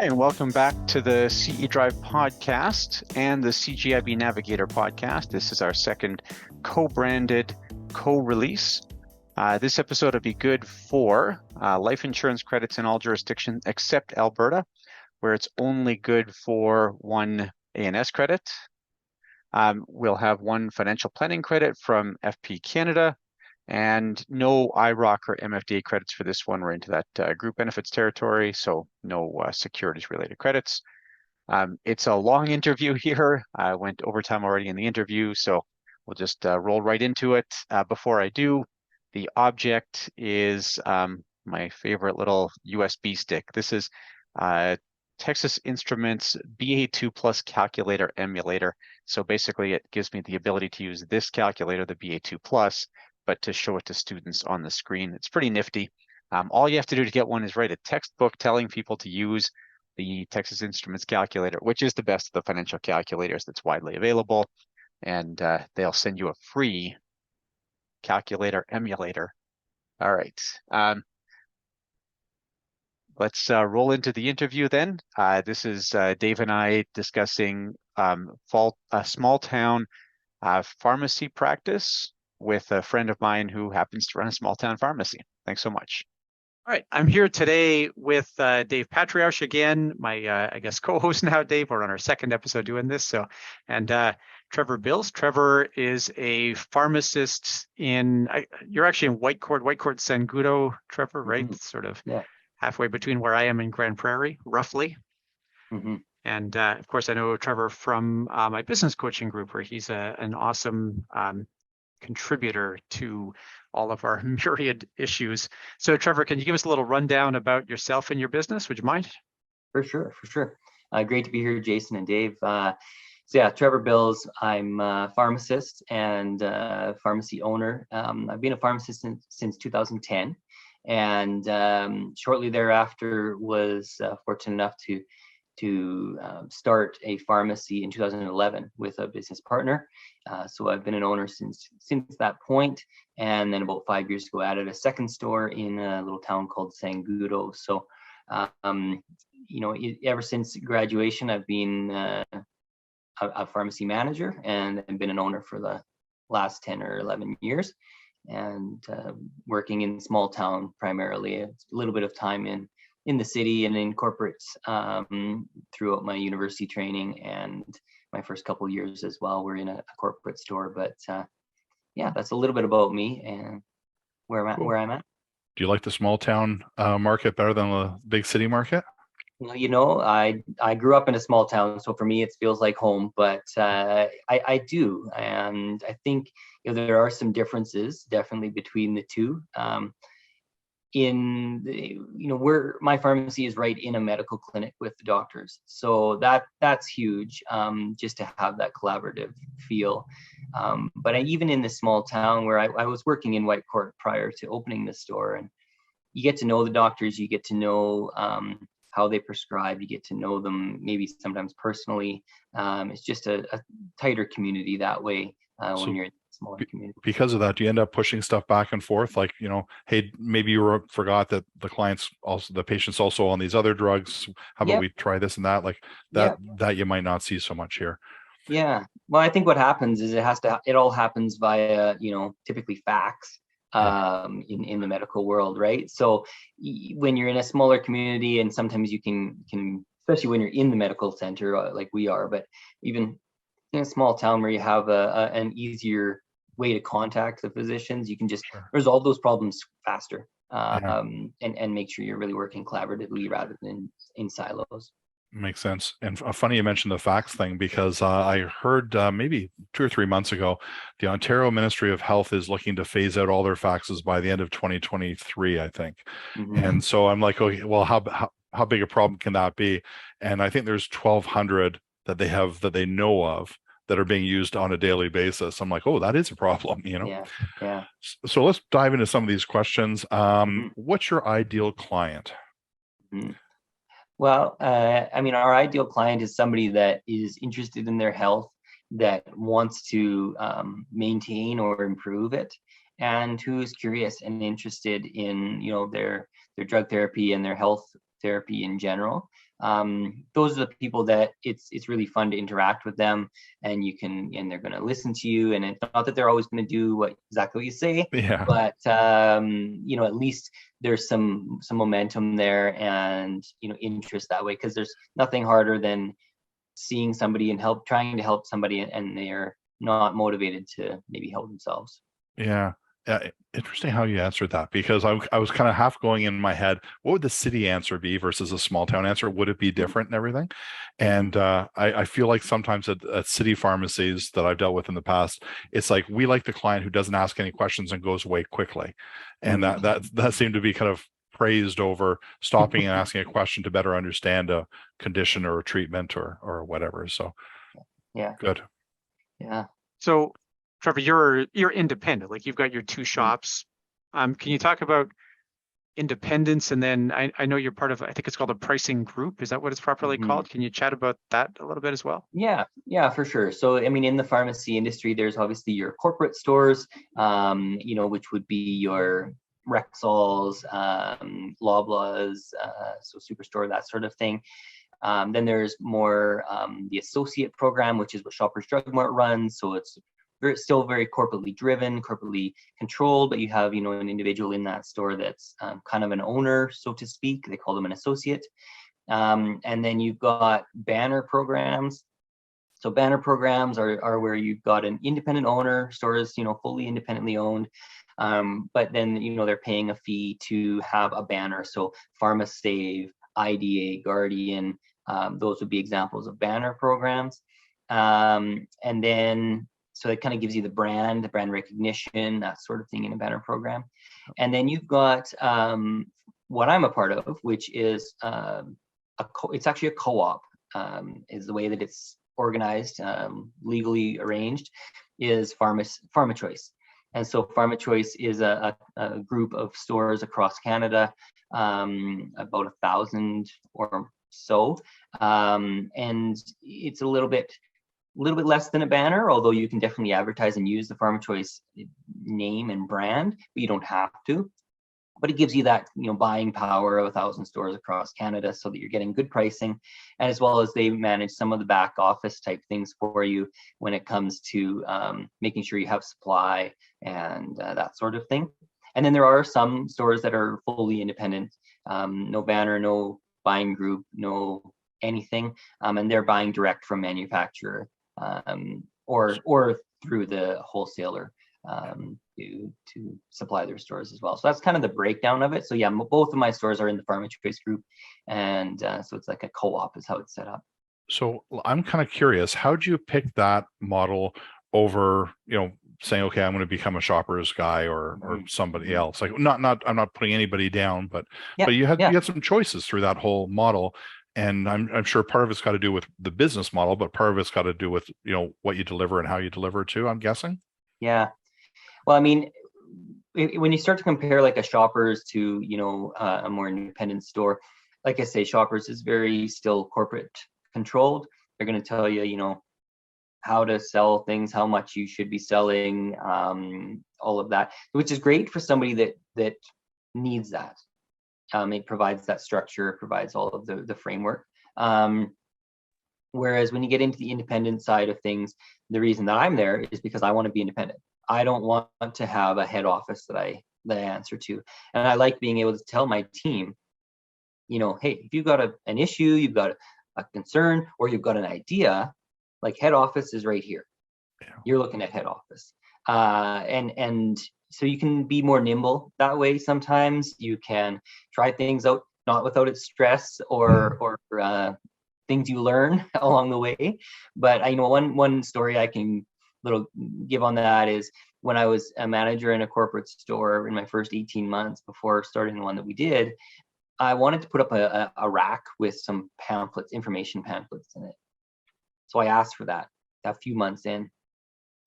Hi, and welcome back to the CE Drive podcast and the CGIB Navigator podcast. This is our second co-branded co-release. This episode will be good for life insurance credits in all jurisdictions except Alberta, where it's only good for one ANS credit. We'll have one financial planning credit from FP Canada, and no IROC or MFDA credits for this one. We're into that group benefits territory, so no securities related credits. It's a long interview here. I went overtime already in the interview, so we'll just roll right into it. Before I do, the object is my favorite little USB stick. This is Texas Instruments BA2 Plus calculator emulator. So basically it gives me the ability to use this calculator, the BA2 Plus, but to show it to students on the screen. It's pretty nifty. All you have to do to get one is write a textbook telling people to use the Texas Instruments calculator, which is the best of the financial calculators that's widely available. And they'll send you a free calculator emulator. All right. Let's roll into the interview then. This is Dave and I discussing small town pharmacy practice with a friend of mine who happens to run a small town pharmacy. Thanks so much. All right, I'm here today with Dave Patriarche again, my I guess co-host now. Dave, we're on our second episode doing this. And Trevor Bills. Trevor is a pharmacist you're actually in Whitecourt Sangudo, Trevor, right? Mm-hmm. Sort of Yeah. halfway between where I am and Grand Prairie, roughly. Mm-hmm. And of course, I know Trevor from my business coaching group, where he's an awesome contributor to all of our myriad issues. So Trevor, can you give us a little rundown about yourself and your business? Would you mind? For sure. Great to be here, Jason and Dave. Trevor Bills. I'm a pharmacist and pharmacy owner. I've been a pharmacist since 2010, and shortly thereafter was fortunate enough to start a pharmacy in 2011 with a business partner. So I've been an owner since that point, and then about 5 years ago added a second store in a little town called Sangudo. So ever since graduation, I've been a pharmacy manager and been an owner for the last 10 or 11 years, and working in small town primarily. It's a little bit of time in the city and in corporates throughout my university training, and my first couple of years as well were in a corporate store. But that's a little bit about me and where I'm at. Do you like the small town market better than the big city market? Well, I grew up in a small town, so for me it feels like home. But I do, and I think there are some differences definitely between the two. Where my pharmacy is right in a medical clinic with the doctors, so that's huge, just to have that collaborative feel. But even in the small town where I was working in Whitecourt prior to opening the store, and you get to know the doctors, you get to know how they prescribe, you get to know them maybe sometimes personally. It's just a tighter community that way when you're in a smaller community. Because of that, do you end up pushing stuff back and forth? Like, hey, maybe you forgot that the patient's also on these other drugs. How about we try this and that? Like that you might not see so much here. Yeah. Well, I think what happens is it all happens via, typically fax. In the medical world, right? So when you're in a smaller community, and sometimes you can, especially when you're in the medical center like we are, but even in a small town where you have an easier way to contact the physicians, you can just resolve those problems faster and make sure you're really working collaboratively rather than in silos. Makes sense. And funny you mentioned the fax thing, because I heard maybe 2 or 3 months ago, the Ontario Ministry of Health is looking to phase out all their faxes by the end of 2023, I think. Mm-hmm. And so I'm like, okay, well, how big a problem can that be? And I think there's 1,200 that they know of that are being used on a daily basis. I'm like, oh, that is a problem, Yeah. So let's dive into some of these questions. What's your ideal client? Mm-hmm. Well, our ideal client is somebody that is interested in their health, that wants to maintain or improve it, and who is curious and interested in, their drug therapy and their health therapy in general. Those are the people that it's really fun to interact with them, and they're going to listen to you, and it's not that they're always going to do exactly what you say, but at least there's some momentum there, and interest that way, because there's nothing harder than seeing somebody and trying to help somebody and they're not motivated to maybe help themselves. Interesting how you answered that, because I was kind of half going in my head, what would the city answer be versus a small town answer? Would it be different and everything? And I feel like sometimes at city pharmacies that I've dealt with in the past, it's like, we like the client who doesn't ask any questions and goes away quickly. And that seemed to be kind of praised over stopping and asking a question to better understand a condition or a treatment or whatever. So good. Yeah. So Trevor, you're independent, like you've got your two shops. Can you talk about independence? And then I know you're part of, I think it's called a pricing group. Is that what it's properly called? Can you chat about that a little bit as well? Yeah, for sure. So, I mean, in the pharmacy industry, there's obviously your corporate stores, which would be your Rexalls, Loblaws, so Superstore, that sort of thing. Then there's more the associate program, which is what Shoppers Drug Mart runs. So it's still very corporately driven, corporately controlled, but you have, an individual in that store that's kind of an owner, so to speak. They call them an associate. And then you've got banner programs. So banner programs are where you've got an independent owner, stores, fully independently owned. But then, they're paying a fee to have a banner. So PharmaSave, IDA, Guardian, those would be examples of banner programs. And then, so it kind of gives you the brand recognition, that sort of thing in a banner program. And then you've got what I'm a part of, which is it's actually a co-op, is the way that it's organized, legally arranged, is PharmaChoice. And so PharmaChoice is a group of stores across Canada, about 1,000 or so. And it's a little bit less than a banner, although you can definitely advertise and use the PharmaChoice name and brand, but you don't have to. But it gives you that, buying power of 1,000 stores across Canada, so that you're getting good pricing, and as well as they manage some of the back office type things for you when it comes to making sure you have supply and that sort of thing. And then there are some stores that are fully independent, no banner, no buying group, no anything, and they're buying direct from manufacturer, or through the wholesaler to supply their stores as well. So that's kind of the breakdown of it. So yeah, both of my stores are in the PharmaChoice group, and so it's like a co-op is how it's set up. So I'm kind of curious, how do you pick that model over, saying, okay, I'm going to become a Shoppers guy or somebody else? Like, I'm not putting anybody down, but you had some choices through that whole model. And I'm sure part of it's got to do with the business model, but part of it's got to do with, what you deliver and how you deliver too, I'm guessing. Yeah. Well, I mean, when you start to compare like a Shoppers to, a more independent store, like I say, Shoppers is very still corporate controlled. They're going to tell you, how to sell things, how much you should be selling, all of that, which is great for somebody that needs that. It provides that structure, it provides all of the framework. Whereas when you get into the independent side of things, the reason that I'm there is because I want to be independent. I don't want to have a head office that I answer to. And I like being able to tell my team, hey, if you've got an issue, you've got a concern, or you've got an idea, like head office is right here. Yeah. You're looking at head office. And so you can be more nimble that way. Sometimes you can try things out, not without its stress or things you learn along the way. But I know one story I can give on that is when I was a manager in a corporate store in my first 18 months before starting the one that we did, I wanted to put up a rack with some information pamphlets in it. So I asked for that a few months in.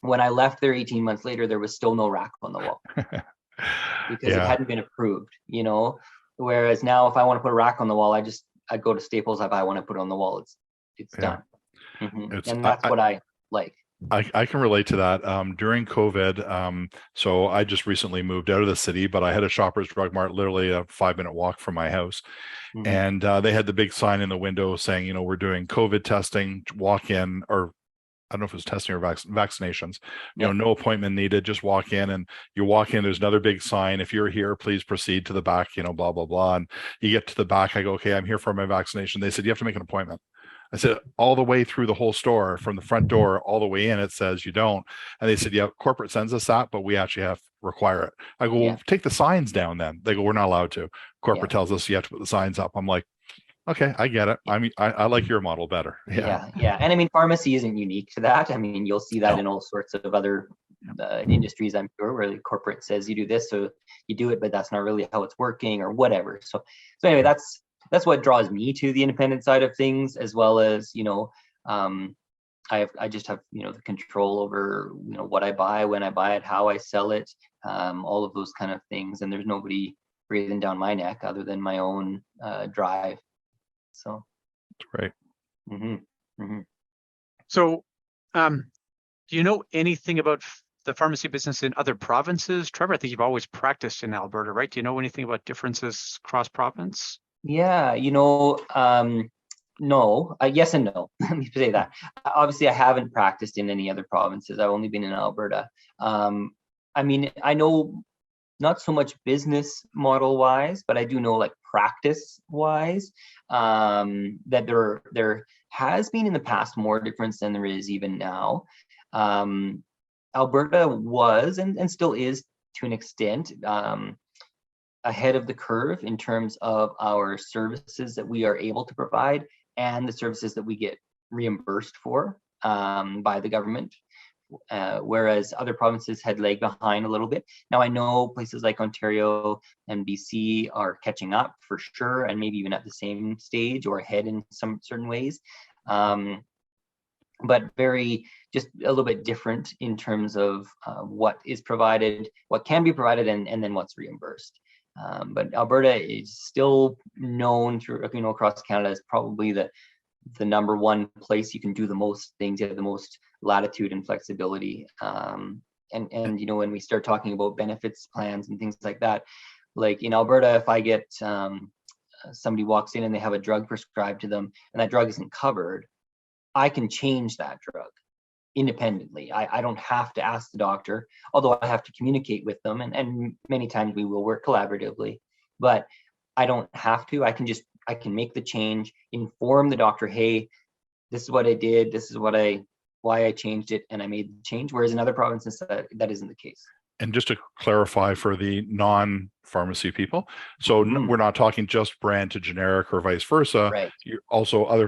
When I left there 18 months later, there was still no rack on the wall because it hadn't been approved, Whereas now, if I want to put a rack on the wall, I'd go to Staples. If I want to put it on the wall, it's done. And that's what I like. I can relate to that. During COVID, so I just recently moved out of the city, but I had a Shoppers Drug Mart literally a 5-minute walk from my house. Mhm. And they had the big sign in the window saying, we're doing COVID testing, walk in, or I don't know if it was testing or vaccinations, Yeah. no appointment needed, just walk in. And you walk in, there's another big sign. If you're here, please proceed to the back, blah, blah, blah. And you get to the back, I go, okay, I'm here for my vaccination. They said, you have to make an appointment. I said, all the way through the whole store, from the front door all the way in, it says you don't. And they said, yeah, corporate sends us that, but we actually have to require it. I go, Yeah. well, take the signs down then. They go, we're not allowed to. Corporate Yeah. tells us you have to put the signs up. I'm like, okay, I get it. I mean, I like your model better. Yeah. Yeah. And I mean, pharmacy isn't unique to that. I mean, you'll see that No. in all sorts of other industries, I'm sure, where the corporate says you do this, so you do it, but that's not really how it's working or whatever. So anyway, that's what draws me to the independent side of things, as well as, I just have, the control over, what I buy, when I buy it, how I sell it, all of those kind of things. And there's nobody breathing down my neck other than my own drive. So. Right. Mm-hmm. Mm-hmm. So, do you know anything about the pharmacy business in other provinces? Trevor, I think you've always practiced in Alberta, right? Do you know anything about differences cross province? Yeah, no, yes and no. Let me say that. Obviously, I haven't practiced in any other provinces. I've only been in Alberta. I mean, I know not so much business model wise, but I do know like practice wise, that there has been in the past more difference than there is even now. Alberta was and still is to an extent ahead of the curve in terms of our services that we are able to provide and the services that we get reimbursed for by the government. Whereas other provinces had lagged behind a little bit. Now I know places like Ontario and BC are catching up for sure, and maybe even at the same stage or ahead in some certain ways. But just a little bit different in terms of what is provided, what can be provided, and then what's reimbursed. But Alberta is still known through, across Canada as probably the number one place you can do the most things. You have the most latitude and flexibility. And when we start talking about benefits plans and things like that, like in Alberta, if I get somebody walks in and they have a drug prescribed to them and that drug isn't covered, I can change that drug independently. I don't have to ask the doctor, although I have to communicate with them, and many times we will work collaboratively, but I don't have to. I can make the change, inform the doctor, hey, this is what I did, this is why I changed it, and I made the change. Whereas in other provinces, that isn't the case. And just to clarify for the non-pharmacy people, so we're not talking just brand to generic or vice versa. Right. You're also other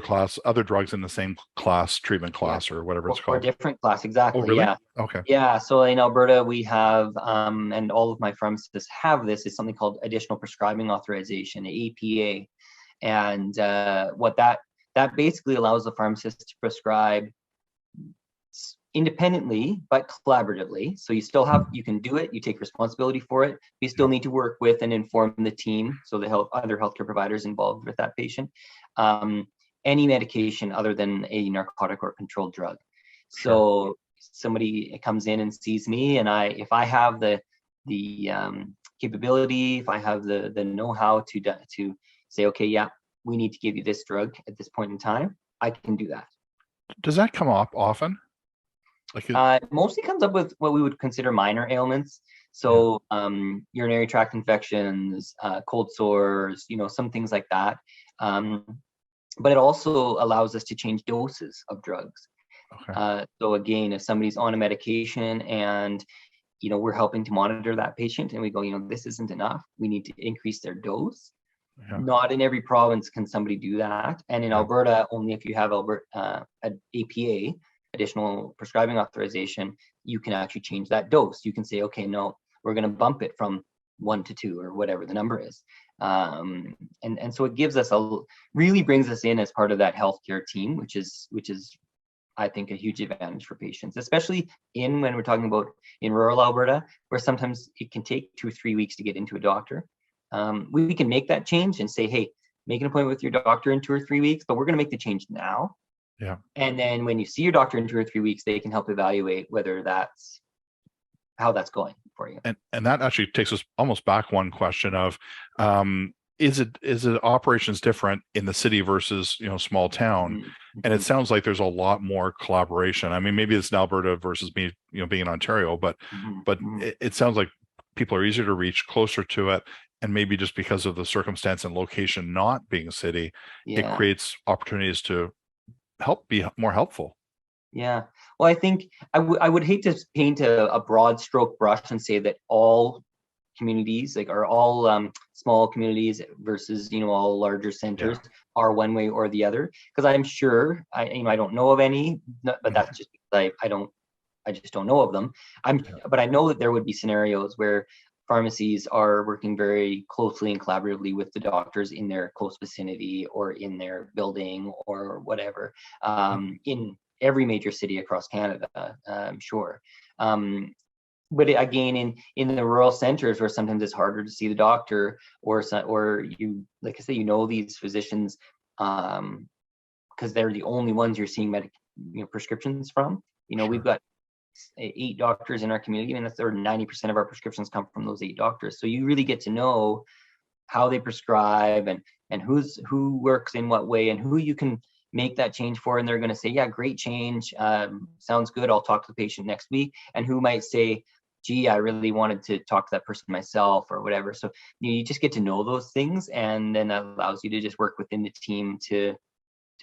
drugs in the same class, treatment class, or whatever it's called. Or different class, exactly. Oh, really? Yeah. Okay. Yeah. So in Alberta, we have, and all of my pharmacists have this, is something called additional prescribing authorization, APA, and what that basically allows the pharmacist to prescribe independently but collaboratively. So you can do it, you take responsibility for it. You still need to work with and inform the team, so the other healthcare providers involved with that patient, any medication other than a narcotic or controlled drug. So somebody comes in and sees me, and if I have the capability, if I have the know-how to say, okay, yeah, we need to give you this drug at this point in time, I can do that. Does that come up often? It mostly comes up with what we would consider minor ailments. So urinary tract infections, cold sores, some things like that. But it also allows us to change doses of drugs. Okay. So again, if somebody's on a medication and we're helping to monitor that patient, and we go, this isn't enough, we need to increase their dose. Yeah. Not in every province can somebody do that. And in Alberta, only if you have an APA, additional prescribing authorization, you can actually change that dose. You can say, okay, no, we're going to bump it from 1 to 2 or whatever the number is. And so it gives us really brings us in as part of that healthcare team, which is I think a huge advantage for patients, especially when we're talking about in rural Alberta, where sometimes it can take 2 or 3 weeks to get into a doctor. We can make that change and say, hey, make an appointment with your doctor in 2 or 3 weeks, but we're going to make the change now. Yeah. And then when you see your doctor in 2 or 3 weeks, they can help evaluate whether that's how that's going for you. And that actually takes us almost back one question of, is it operations different in the city versus, small town? Mm-hmm. And it sounds like there's a lot more collaboration. I mean, maybe it's in Alberta versus me, being in Ontario, but Mm-hmm. it sounds like people are easier to reach, closer to it. And maybe just because of the circumstance and location not being a city, it creates opportunities to be more helpful. Yeah. Well, I think I would hate to paint a broad stroke brush and say that all communities, like, are all small communities versus, all larger centers are one way or the other. Because I'm sure, I don't know of any, but that's just because I just don't know of them. But I know that there would be scenarios where pharmacies are working very closely and collaboratively with the doctors in their close vicinity or in their building or whatever, in every major city across Canada, I'm sure. But again, in the rural centers where sometimes it's harder to see the doctor, or you, like I say, these physicians, because they're the only ones you're seeing prescriptions from. We've got 8 doctors in our community, and that's 90% of our prescriptions come from those 8 doctors. So you really get to know how they prescribe and who works in what way and who you can make that change for, and they're going to say, yeah, great change, sounds good, I'll talk to the patient next week. And who might say, gee, I really wanted to talk to that person myself, or whatever. So you just get to know those things, and then that allows you to just work within the team to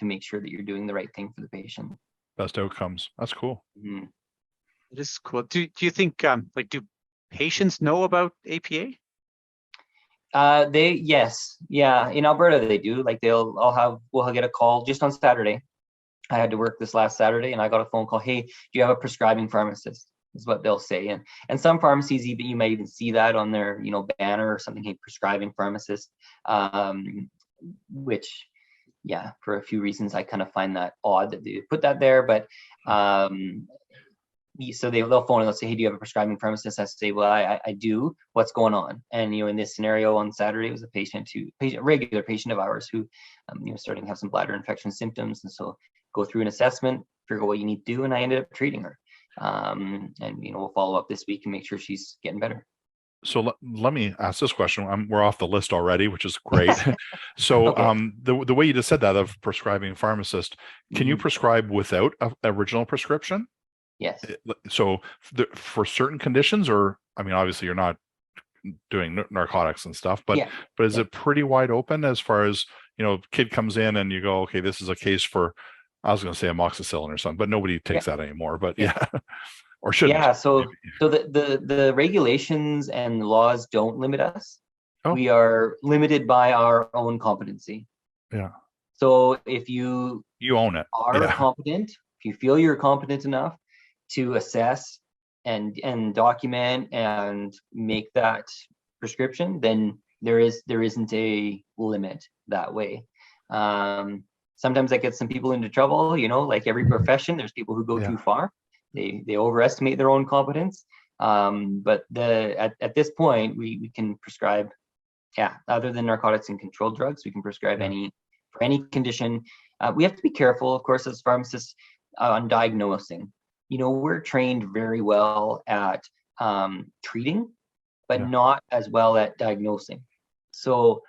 make sure that you're doing the right thing for the patient. Best outcomes. That's cool. Mm-hmm. It is cool. Do you think do patients know about APA? Yes. Yeah. In Alberta, they do. Like, we'll get a call just on Saturday. I had to work this last Saturday, and I got a phone call. Hey, do you have a prescribing pharmacist? Is what they'll say. And some pharmacies, you might even see that on their, banner or something, hey, prescribing pharmacist, which, yeah, for a few reasons, I kind of find that odd that they put that there. But so they'll phone and they'll say, hey, do you have a prescribing pharmacist? I say, well, I do. What's going on? And, in this scenario on Saturday, it was a regular patient of ours who, starting to have some bladder infection symptoms. And so go through an assessment, figure out what you need to do. And I ended up treating her. And, we'll follow up this week and make sure she's getting better. So let me ask this question. We're off the list already, which is great. So okay. The way you just said that of prescribing pharmacist, can you prescribe without an original prescription? Yes. So for certain conditions, or, I mean, obviously you're not doing narcotics and stuff, but is it pretty wide open as far as, kid comes in and you go, okay, this is a case for, I was going to say amoxicillin or something, but nobody takes that anymore, but or shouldn't. Yeah. So the regulations and laws don't limit us. Oh. We are limited by our own competency. Yeah. So if you own it, are competent, if you feel you're competent enough to assess and document and make that prescription, then there isn't a limit that way. Sometimes that gets some people into trouble, like every profession, there's people who go too far. They overestimate their own competence. But at this point, we can prescribe, other than narcotics and controlled drugs, we can prescribe for any condition. We have to be careful, of course, as pharmacists, on diagnosing. We're trained very well at treating, but not as well at diagnosing. So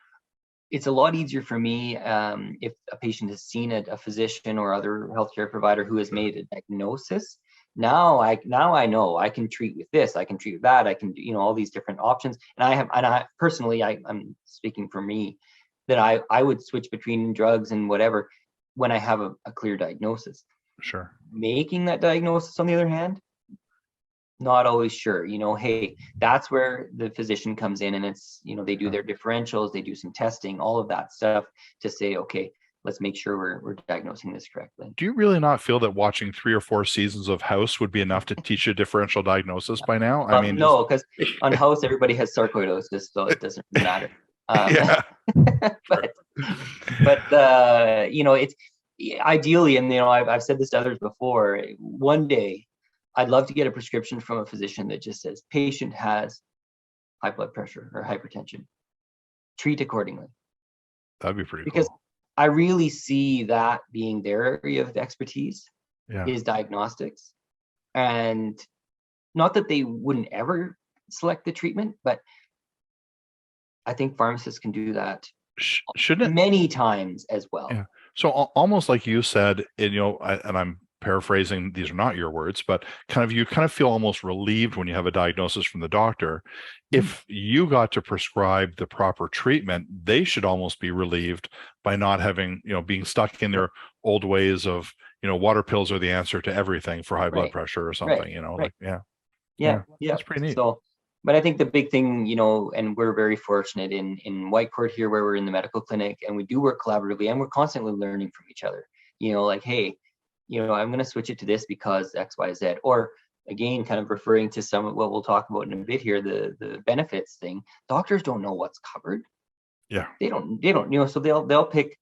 it's a lot easier for me if a patient has seen a physician or other healthcare provider who has made a diagnosis. Now I know I can treat with this, I can treat with that, I can do all these different options. And I personally, I'm speaking for me, that I would switch between drugs and whatever when I have a clear diagnosis. Sure. Making that diagnosis, on the other hand, not always sure. Hey, that's where the physician comes in, and it's, they do their differentials, they do some testing, all of that stuff to say, okay, let's make sure we're diagnosing this correctly. Do you really not feel that watching 3 or 4 seasons of House would be enough to teach you differential diagnosis by now? I mean, no, because on House everybody has sarcoidosis, so it doesn't matter. But it's ideally, and I've said this to others before, one day I'd love to get a prescription from a physician that just says, patient has high blood pressure or hypertension, treat accordingly. That'd be pretty cool. I really see that being their area of expertise, is diagnostics. And not that they wouldn't ever select the treatment, but I think pharmacists can do that shouldn't many times as well. Yeah. So almost like you said, and and I'm paraphrasing, these are not your words, but you feel almost relieved when you have a diagnosis from the doctor. If you got to prescribe the proper treatment, they should almost be relieved by not having, being stuck in their old ways of, water pills are the answer to everything for high blood pressure or something, Yeah. That's pretty neat. So, but I think the big thing, and we're very fortunate in Whitecourt here, where we're in the medical clinic, and we do work collaboratively, and we're constantly learning from each other. Like, hey, I'm going to switch it to this because X, Y, Z. Or again, kind of referring to some of what we'll talk about in a bit here, the benefits thing. Doctors don't know what's covered. Yeah. They don't, so they'll pick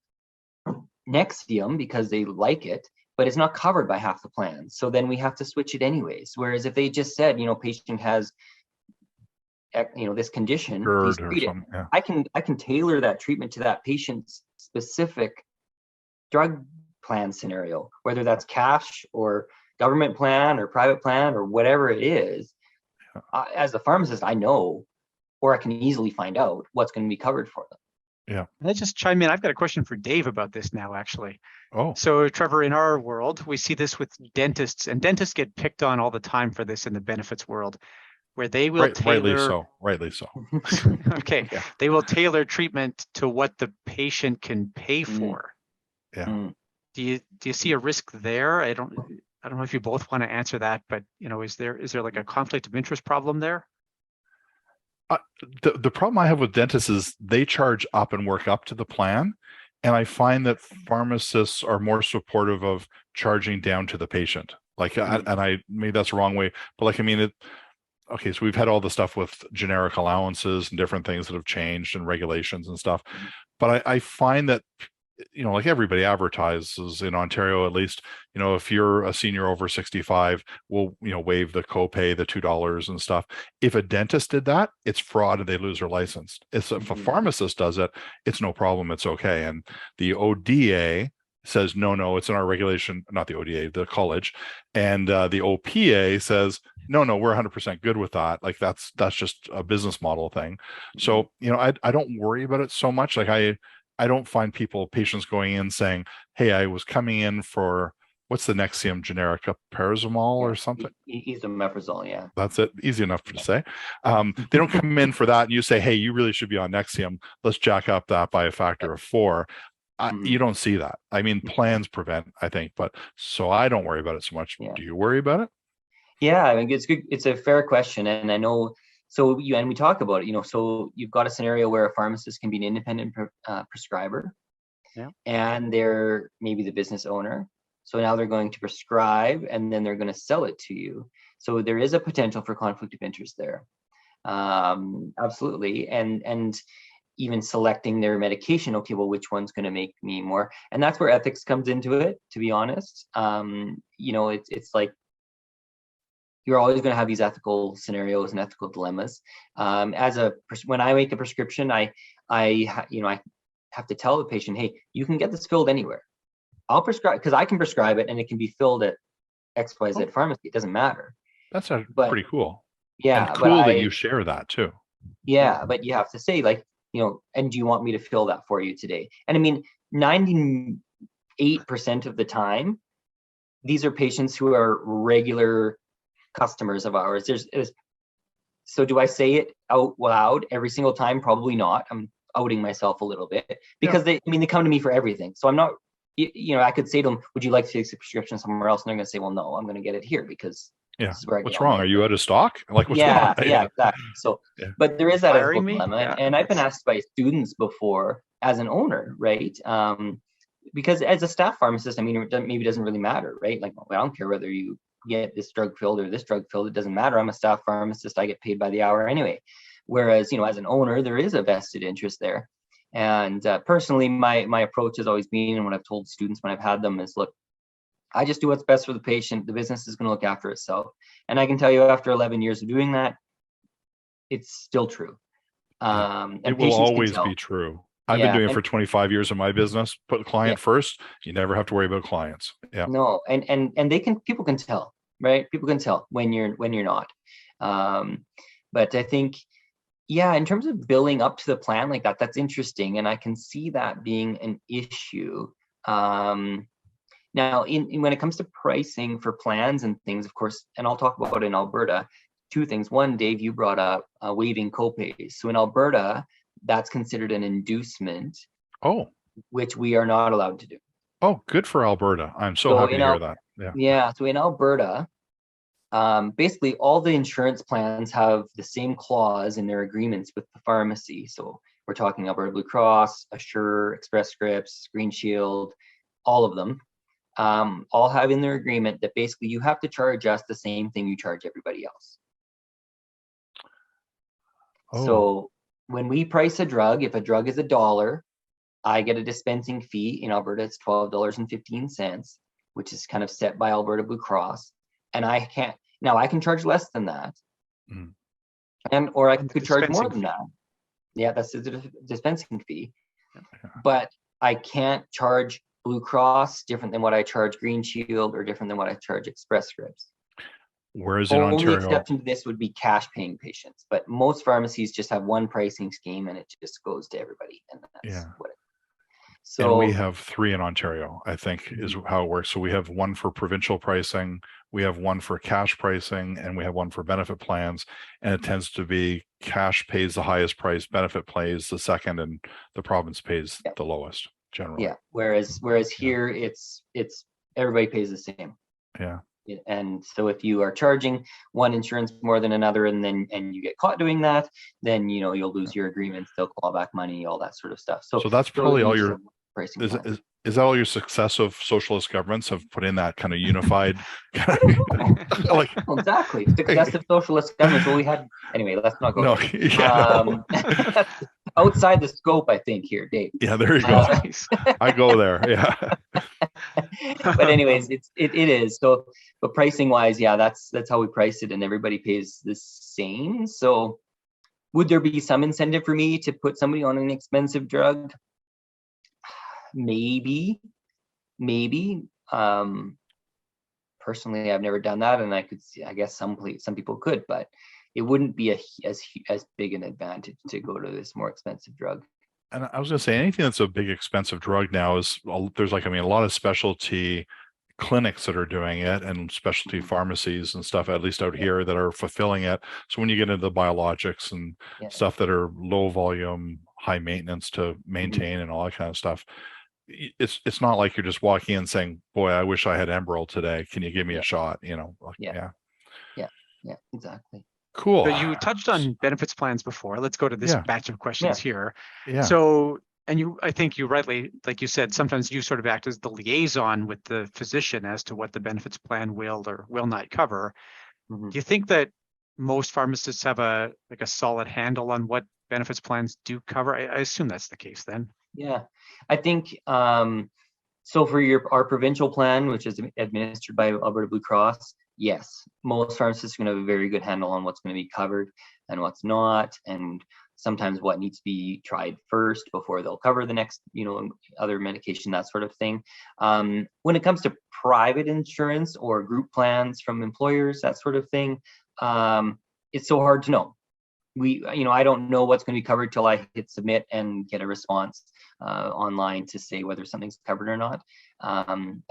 Nexium because they like it, but it's not covered by half the plans. So then we have to switch it anyways. Whereas if they just said, patient has, this condition, please treat it. Yeah. I can tailor that treatment to that patient's specific drug plan scenario, whether that's cash or government plan or private plan or whatever it is. As a pharmacist, I know, or I can easily find out what's going to be covered for them. Yeah. Can I just chime in? I've got a question for Dave about this now, actually. Oh. So, Trevor, in our world, we see this with dentists, and dentists get picked on all the time for this in the benefits world, where they will tailor. Rightly so. Okay. Yeah. They will tailor treatment to what the patient can pay for. Yeah. Do you see a risk there? I don't know if you both want to answer that, but is there like a conflict of interest problem there? The problem I have with dentists is they charge up and work up to the plan. And I find that pharmacists are more supportive of charging down to the patient. Like, maybe that's the wrong way, but okay, so we've had all the stuff with generic allowances and different things that have changed and regulations and stuff. But I find that, like everybody advertises in Ontario, at least, if you're a senior over 65, we'll, waive the copay, the $2 and stuff. If a dentist did that, it's fraud and they lose their license. If a pharmacist does it, it's no problem. It's okay. And the ODA says, no, it's in our regulation, not the ODA, the college. And the OPA says, no, we're 100% good with that. Like that's just a business model thing. So, I don't worry about it so much. Like I don't find patients going in saying, hey, I was coming in for, what's the Nexium generic, paracetamol or something? Esomeprazole, yeah. That's it. Easy enough to say. They don't come in for that and you say, hey, you really should be on Nexium. Let's jack up that by a factor of 4. You don't see that. I mean, plans prevent, I think, but so I don't worry about it so much. Yeah. Do you worry about it? Yeah, I mean, it's good. It's a fair question. And I know, so we talk about it, so you've got a scenario where a pharmacist can be an independent prescriber, and they're maybe the business owner. So now they're going to prescribe and then they're going to sell it to you. So there is a potential for conflict of interest there. Absolutely. And even selecting their medication. Okay, well, which one's going to make me more? And that's where ethics comes into it, to be honest. It's like, you're always going to have these ethical scenarios and ethical dilemmas. When I make a prescription, I have to tell the patient, hey, you can get this filled anywhere. I'll prescribe, because I can prescribe it and it can be filled at XYZ pharmacy. It doesn't matter. That's pretty cool. Yeah. And cool that you share that too. Yeah, but you have to say, like, and do you want me to fill that for you today? And I mean, 98% of the time, these are patients who are regular customers of ours. So do I say it out loud every single time? Probably not. I'm outing myself a little bit because they come to me for everything. So I'm not, I could say to them, would you like to take a prescription somewhere else? And they're going to say, well, no, I'm going to get it here because this is where I what's wrong? Are you out of stock? Like, what's wrong? Yeah, exactly. So, but there is that ethical dilemma. And I've been asked by students before as an owner, right? Because as a staff pharmacist, maybe it doesn't really matter, right? Like, I don't care whether you get this drug filled or this drug filled, it doesn't matter. I'm a staff pharmacist, I get paid by the hour anyway. Whereas, as an owner, there is a vested interest there. And personally, my approach has always been, and what I've told students when I've had them is, look, I just do what's best for the patient. The business is going to look after itself. And I can tell you, after 11 years of doing that, it's still true. And it will always be true. I've been Yeah, doing it for 25 years in my business. Put the client first. You never have to worry about clients. Yeah. no, and people can tell, right? People can tell when you're not. But I think, yeah, in terms of billing up to the plan like that, that's interesting, and I can see that being an issue. Now, when it comes to pricing for plans and things, of course, and I'll talk about in Alberta, two things. One, Dave, you brought up waiving copays. So in Alberta, that's considered an inducement, Oh, which we are not allowed to do. oh, good for Alberta. I'm so happy to hear that. Yeah. Yeah. So in Alberta, basically all the insurance plans have the same clause in their agreements with the pharmacy. So we're talking Alberta Blue Cross, Assure, Express Scripts, Green Shield, all of them. All have in their agreement that basically you have to charge us the same thing you charge everybody else. Oh. So when we price a drug, if a drug is $1, I get a dispensing fee. In Alberta, it's $12.15, which is kind of set by Alberta Blue Cross. And I can charge less than that. Or I could charge more than that. Yeah, that's the dispensing fee. But I can't charge Blue Cross different than what I charge Green Shield or different than what I charge Express Scripts. Whereas in Ontario, only exception to this would be cash paying patients, but most pharmacies just have one pricing scheme and it just goes to everybody. And that's what it is. So, and we have 3 in Ontario, I think is how it works. So we have one for provincial pricing, we have one for cash pricing, and we have one for benefit plans. And it tends to be cash pays the highest price, benefit pays the second, and the province pays the lowest generally. Yeah. Whereas here it's everybody pays the same. Yeah. And so if you are charging one insurance more than another, and you get caught doing that, then you'll lose your agreements. They'll claw back money, all that sort of stuff. So that's probably all your pricing. Is that all your successive socialist governments have put in that kind of unified? Like exactly, successive socialist governments. Well, we had anyway. Let's not go. No, that's outside the scope, I think. Here, Dave. Yeah, there you go. I go there. Yeah. But anyways, it is so. But pricing wise, yeah, that's how we price it, and everybody pays the same. So, would there be some incentive for me to put somebody on an expensive drug? Maybe. Personally, I've never done that, and I could see. I guess some people could, but it wouldn't be as big an advantage to go to this more expensive drug. And I was going to say, anything that's a big expensive drug now is there's a lot of specialty clinics that are doing it, and specialty pharmacies and stuff, at least out here, that are fulfilling it. So when you get into the biologics and stuff that are low volume, high maintenance to maintain and all that kind of stuff, it's not like you're just walking in saying, boy, I wish I had Enbrel today. Can you give me a shot? Yeah, exactly. Cool. So you touched on benefits plans before. Let's go to this batch of questions here. Yeah. So, I think you rightly, like you said, sometimes you sort of act as the liaison with the physician as to what the benefits plan will or will not cover. Do you think that most pharmacists have a solid handle on what benefits plans do cover? I assume that's the case then. Yeah, I think so. For our provincial plan, which is administered by Alberta Blue Cross, yes, most pharmacists are going to have a very good handle on what's going to be covered and what's not, and sometimes what needs to be tried first before they'll cover the next, other medication, that sort of thing. When it comes to private insurance or group plans from employers, that sort of thing, it's so hard to know. I don't know what's going to be covered till I hit submit and get a response online to say whether something's covered or not.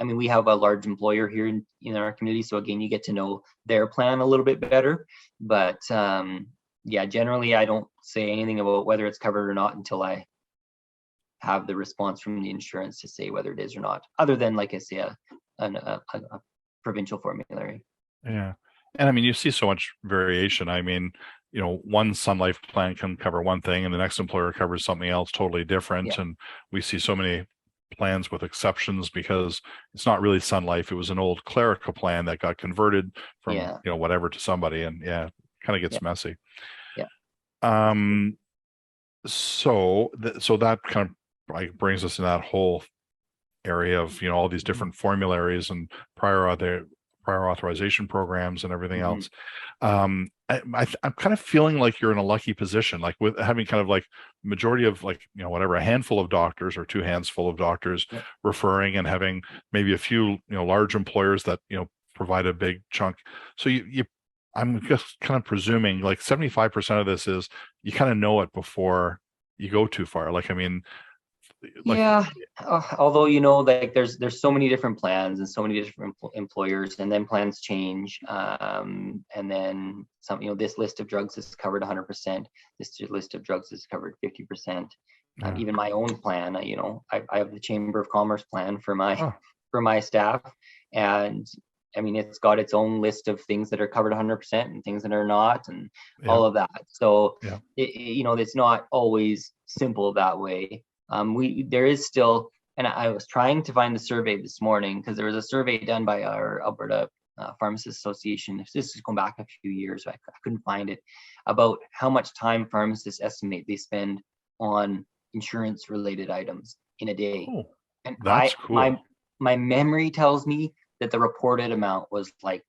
We have a large employer here in our community, so again, you get to know their plan a little bit better. But generally, I don't say anything about whether it's covered or not until I have the response from the insurance to say whether it is or not. Other than, like I say, a provincial formulary. Yeah, and you see so much variation. One Sun Life plan can cover one thing and the next employer covers something else totally different. Yeah. And we see so many plans with exceptions because it's not really Sun Life. It was an old clerical plan that got converted from, whatever to somebody, and kind of gets messy. Yeah. So that kind of brings us in that whole area of, all these different formularies and prior prior authorization programs and everything Mhm. else. I'm kind of feeling like you're in a lucky position, like with having kind of like majority of like, whatever, a handful of doctors or two hands full of doctors Yep. referring, and having maybe a few, large employers that, provide a big chunk. So I'm just kind of presuming like 75% of this is you kind of know it before you go too far. Like, I mean, like, Yeah, although like there's so many different plans and so many different employers, and then plans change, and then some. This list of drugs is covered 100%. This list of drugs is covered 50%. Yeah. Even my own plan, I have the Chamber of Commerce plan for my Oh. for my staff, and I mean it's got its own list of things that are covered 100% and things that are not, and all of that. So Yeah. it's not always simple that way. There is still, and I was trying to find the survey this morning because there was a survey done by our Alberta Pharmacist Association. This is going back a few years, I couldn't find it, about how much time pharmacists estimate they spend on insurance-related items in a day. Oh, And that's cool. my memory tells me that the reported amount was like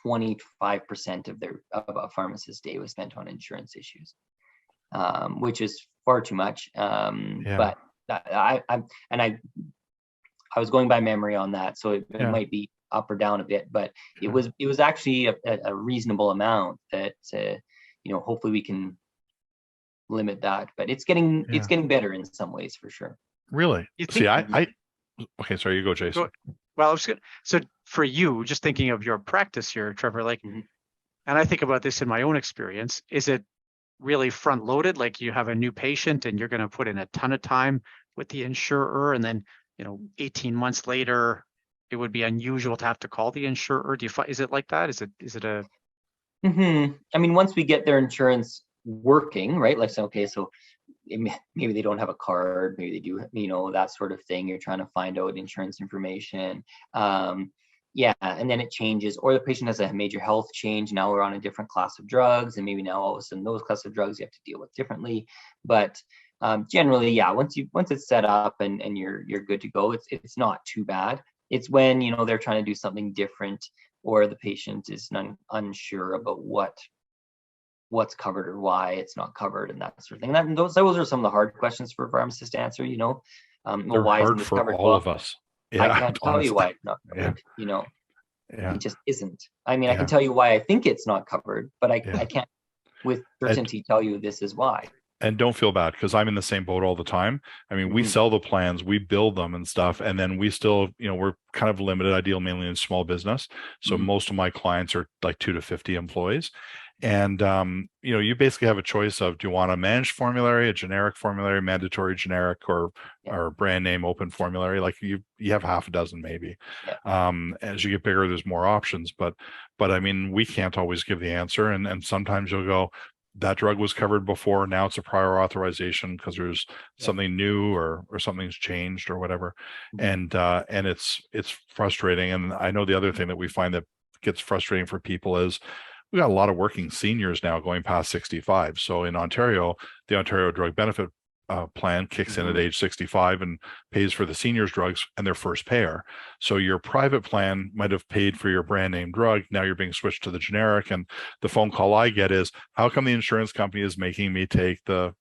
25% of a pharmacist's day was spent on insurance issues, which is far too much. But I was going by memory on that, so it might be up or down a bit, but it was actually a reasonable amount that hopefully we can limit that. But it's getting better in some ways for sure. Really? See, okay, sorry, you go, Jason. Well, I was gonna, so for you, just thinking of your practice here, Trevor, like, and I think about this in my own experience, is it really front loaded? Like you have a new patient and you're going to put in a ton of time with the insurer, and then, 18 months later, it would be unusual to have to call the insurer. Is it like that? Is it a? I mean, once we get their insurance working, right? Like, so maybe they don't have a card, maybe they do, that sort of thing. You're trying to find out insurance information. And then it changes, or the patient has a major health change. Now we're on a different class of drugs, and maybe now all of a sudden those class of drugs you have to deal with differently. But generally, once it's set up and you're good to go, it's not too bad. It's when they're trying to do something different, or the patient is unsure about what's covered or why it's not covered, and that sort of thing. And those are some of the hard questions for pharmacists to answer. They're why hard isn't this for covered? all of us. Yeah, I can't tell you why it's not covered. It just isn't. I mean, I can tell you why I think it's not covered, but I can't with certainty tell you this is why. And don't feel bad, because I'm in the same boat all the time. I mean, we sell the plans, we build them and stuff, and then we still, we're kind of limited. I deal mainly in small business, so most of my clients are like 2 to 50 employees. And you basically have a choice of, do you want a managed formulary, a generic formulary, mandatory generic, or brand name open formulary? Like you have half a dozen maybe. As you get bigger, there's more options, but I mean, we can't always give the answer, and sometimes you'll go, that drug was covered before, now it's a prior authorization because there's something new or something's changed or whatever. And it's frustrating. And I know the other thing that we find that gets frustrating for people is we got a lot of working seniors now going past 65. So in Ontario, the Ontario Drug Benefit plan kicks in at age 65 and pays for the seniors drugs and their first payer. So your private plan might have paid for your brand name drug. Now you're being switched to the generic, and the phone call I get is, how come the insurance company is making me take the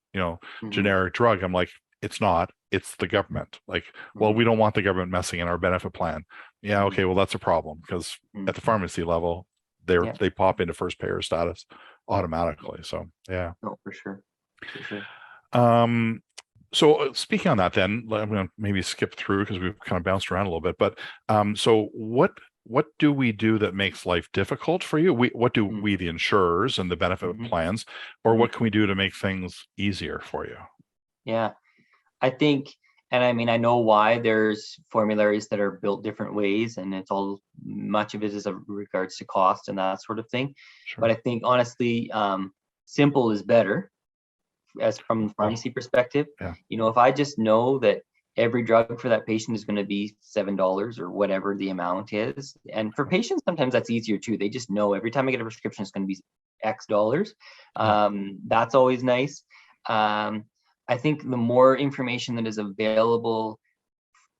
generic drug? I'm like, it's not, it's the government. Like, well, we don't want the government messing in our benefit plan. Yeah, okay, well, that's a problem, because at the pharmacy level, they pop into first payer status automatically. So for sure. So speaking on that, then I'm going to maybe skip through because we've kind of bounced around a little bit. But so what do we do that makes life difficult for you? What do we, the insurers and the benefit plans, or what can we do to make things easier for you? Yeah, I think, and I mean, I know why there's formularies that are built different ways, and it's all, much of it is regards to cost and that sort of thing. Sure. But I think honestly, simple is better, as from the pharmacy perspective. If I just know that every drug for that patient is going to be $7 or whatever the amount is, and for patients sometimes that's easier too. They just know every time I get a prescription it's going to be X dollars. That's always nice. I think the more information that is available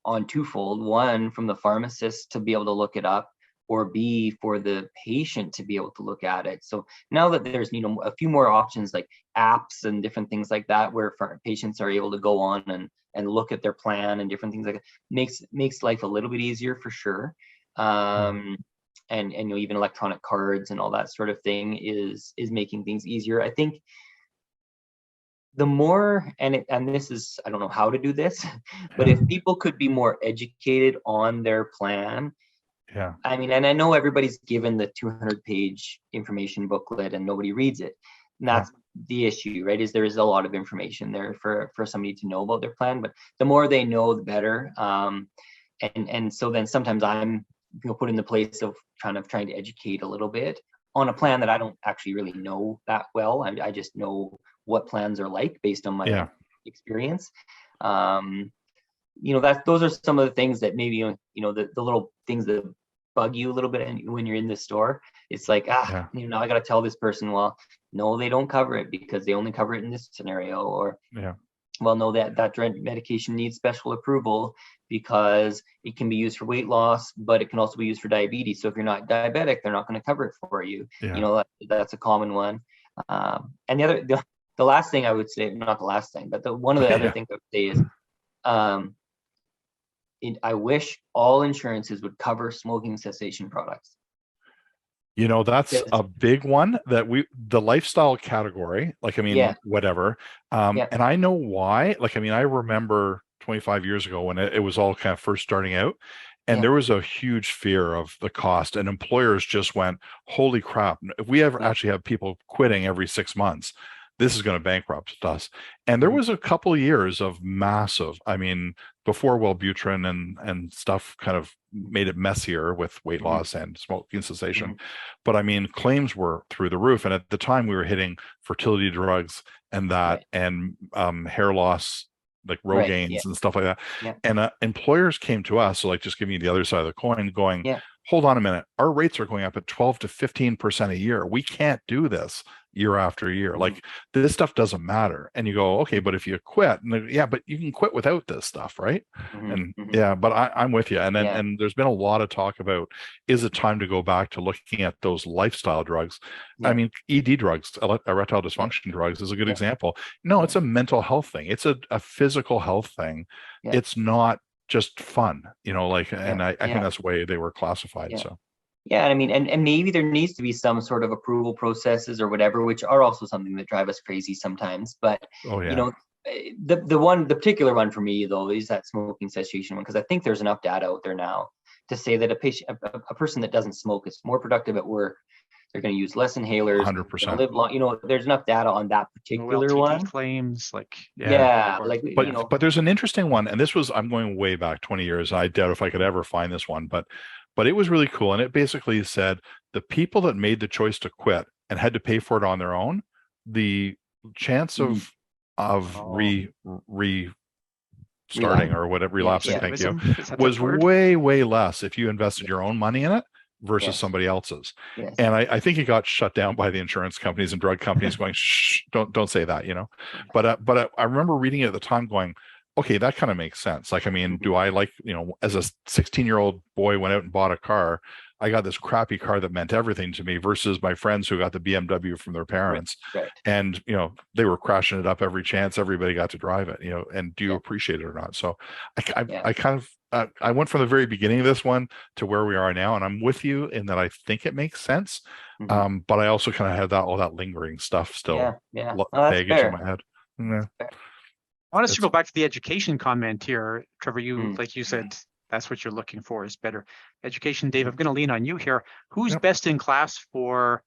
on twofold: one, from the pharmacist to be able to look it up, or B, for the patient to be able to look at it. So now that there's, a few more options like apps and different things like that, where patients are able to go on and look at their plan and different things like that, makes life a little bit easier for sure. And even electronic cards and all that sort of thing is making things easier. I think the more, and this is, I don't know how to do this, but if people could be more educated on their plan. Yeah. I mean, and I know everybody's given the 200-page information booklet and nobody reads it. And that's the issue, right? Is there is a lot of information there for somebody to know about their plan, but the more they know, the better. And so then sometimes I'm put in the place of trying to educate a little bit on a plan that I don't actually really know that well. I just know what plans are like based on my experience. Those are some of the things that maybe, the little things that bug you a little bit when you're in the store. It's like, I got to tell this person, well, no, they don't cover it because they only cover it in this scenario. Or, well, no, that medication needs special approval because it can be used for weight loss, but it can also be used for diabetes. So if you're not diabetic, they're not going to cover it for you. That's a common one. And the last thing I would say, not the last thing, but one of the other things I would say is, I wish all insurances would cover smoking cessation products. That's a big one that the lifestyle category, whatever. And I know why. I remember 25 years ago when it was all kind of first starting out, and there was a huge fear of the cost, and employers just went, holy crap, if we ever actually have people quitting every 6 months, this is going to bankrupt us. And there was a couple of years of massive, before Wellbutrin and stuff kind of made it messier with weight loss and smoking cessation. But claims were through the roof. And at the time we were hitting fertility drugs and that, and hair loss, like Rogaines and stuff like that. And employers came to us, so just giving you the other side of the coin, going, hold on a minute, our rates are going up at 12 to 15% a year. We can't do this year after year. This stuff doesn't matter. And you go, okay, but if you quit, but you can quit without this stuff, right? But I'm with you. And then and there's been a lot of talk about, is it time to go back to looking at those lifestyle drugs? ED drugs, erectile dysfunction drugs, is a good example. No, it's a mental health thing. It's a physical health thing. It's not just fun, and I think that's the way they were classified. So and maybe there needs to be some sort of approval processes or whatever, which are also something that drive us crazy sometimes. But the particular one for me though is that smoking cessation one, because I think there's enough data out there now to say that a person that doesn't smoke is more productive at work. They're going to use less inhalers. 100%. Live long. There's enough data on that particular one. Claims, but there's an interesting one, and this was, I'm going way back 20 years. I doubt if I could ever find this one, but it was really cool, and it basically said the people that made the choice to quit and had to pay for it on their own, the chance of restarting or whatever, relapsing, thank you, was way less if you invested your own money in it versus somebody else's. And I think it got shut down by the insurance companies and drug companies going, shh, don't say that, But I remember reading it at the time going, okay, that kind of makes sense. Do I as a 16-year-old boy went out and bought a car, I got this crappy car that meant everything to me versus my friends who got the BMW from their parents. And, they were crashing it up every chance. Everybody got to drive it, and do you appreciate it or not? So I kind of, I went from the very beginning of this one to where we are now, and I'm with you in that I think it makes sense. But I also kind of had all that lingering stuff still baggage in my head. I want us to go back to the education comment here, Trevor. Like you said, that's what you're looking for, is better education. Dave, I'm going to lean on you here. Who's best in class for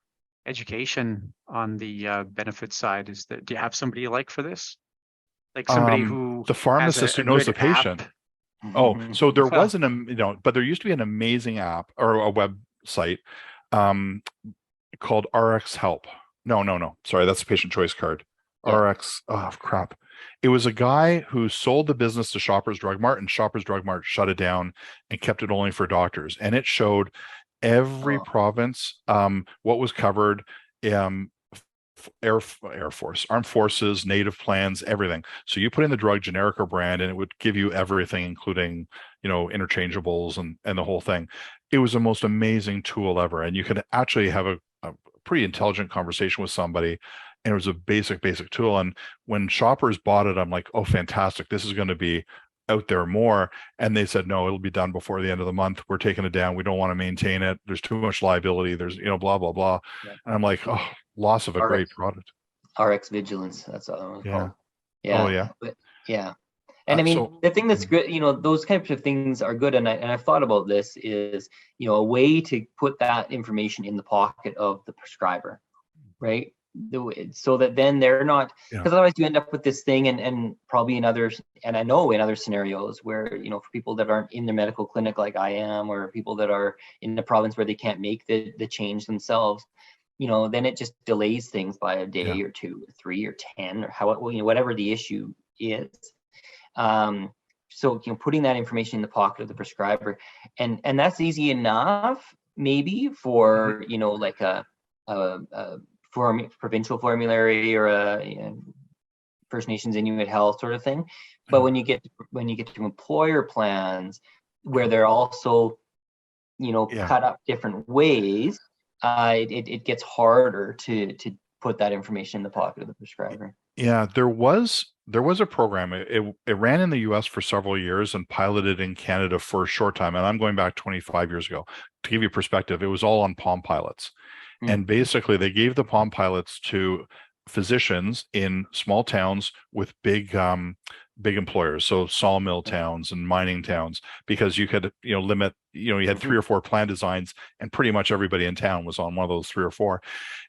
education on the benefit side? Do you have somebody you like for this? Like somebody who the pharmacist who knows the patient. So there wasn't but there used to be an amazing app or a website called RX Help. No. Sorry, that's a patient choice card. RX. Oh crap. It was a guy who sold the business to Shoppers Drug Mart, and Shoppers Drug Mart shut it down and kept it only for doctors. And it showed every province, what was covered, Air Force, Armed Forces, native plans, everything. So you put in the drug, generic or brand, and it would give you everything, including, interchangeables and the whole thing. it was the most amazing tool ever. And you could actually have a pretty intelligent conversation with somebody. And it was a basic tool. And when shoppers bought it, I'm like, oh, fantastic. This is going to be out there more. And they said, no, it'll be done before the end of the month. We're taking it down. We don't want to maintain it. There's too much liability. There's, blah, blah, blah. Yeah. And I'm like, oh, loss of a great product. RxVigilance, that's what it was called. Yeah. Oh, yeah. But, yeah. And I mean, the thing that's good, those types of things are good. And I've thought about this is, a way to put that information in the pocket of the prescriber, right? So that then they're not, because otherwise you end up with this thing and probably in others, and I know in other scenarios where, for people that aren't in the medical clinic like I am, or people that are in the province where they can't make the change themselves, then it just delays things by a day or 2 or 3 or 10 or whatever the issue is. So, putting that information in the pocket of the prescriber, and that's easy enough maybe for, like a provincial formulary or a First Nations Inuit Health sort of thing. But when you get to employer plans where they're also, cut up different ways, it gets harder to put that information in the pocket of the prescriber. Yeah, there was a program. It ran in the US for several years and piloted in Canada for a short time. And I'm going back 25 years ago. To give you perspective, it was all on Palm Pilots. And basically they gave the Palm Pilots to physicians in small towns with big employers, so sawmill towns and mining towns, because you could limit, you had 3 or 4 plan designs and pretty much everybody in town was on one of those 3 or 4.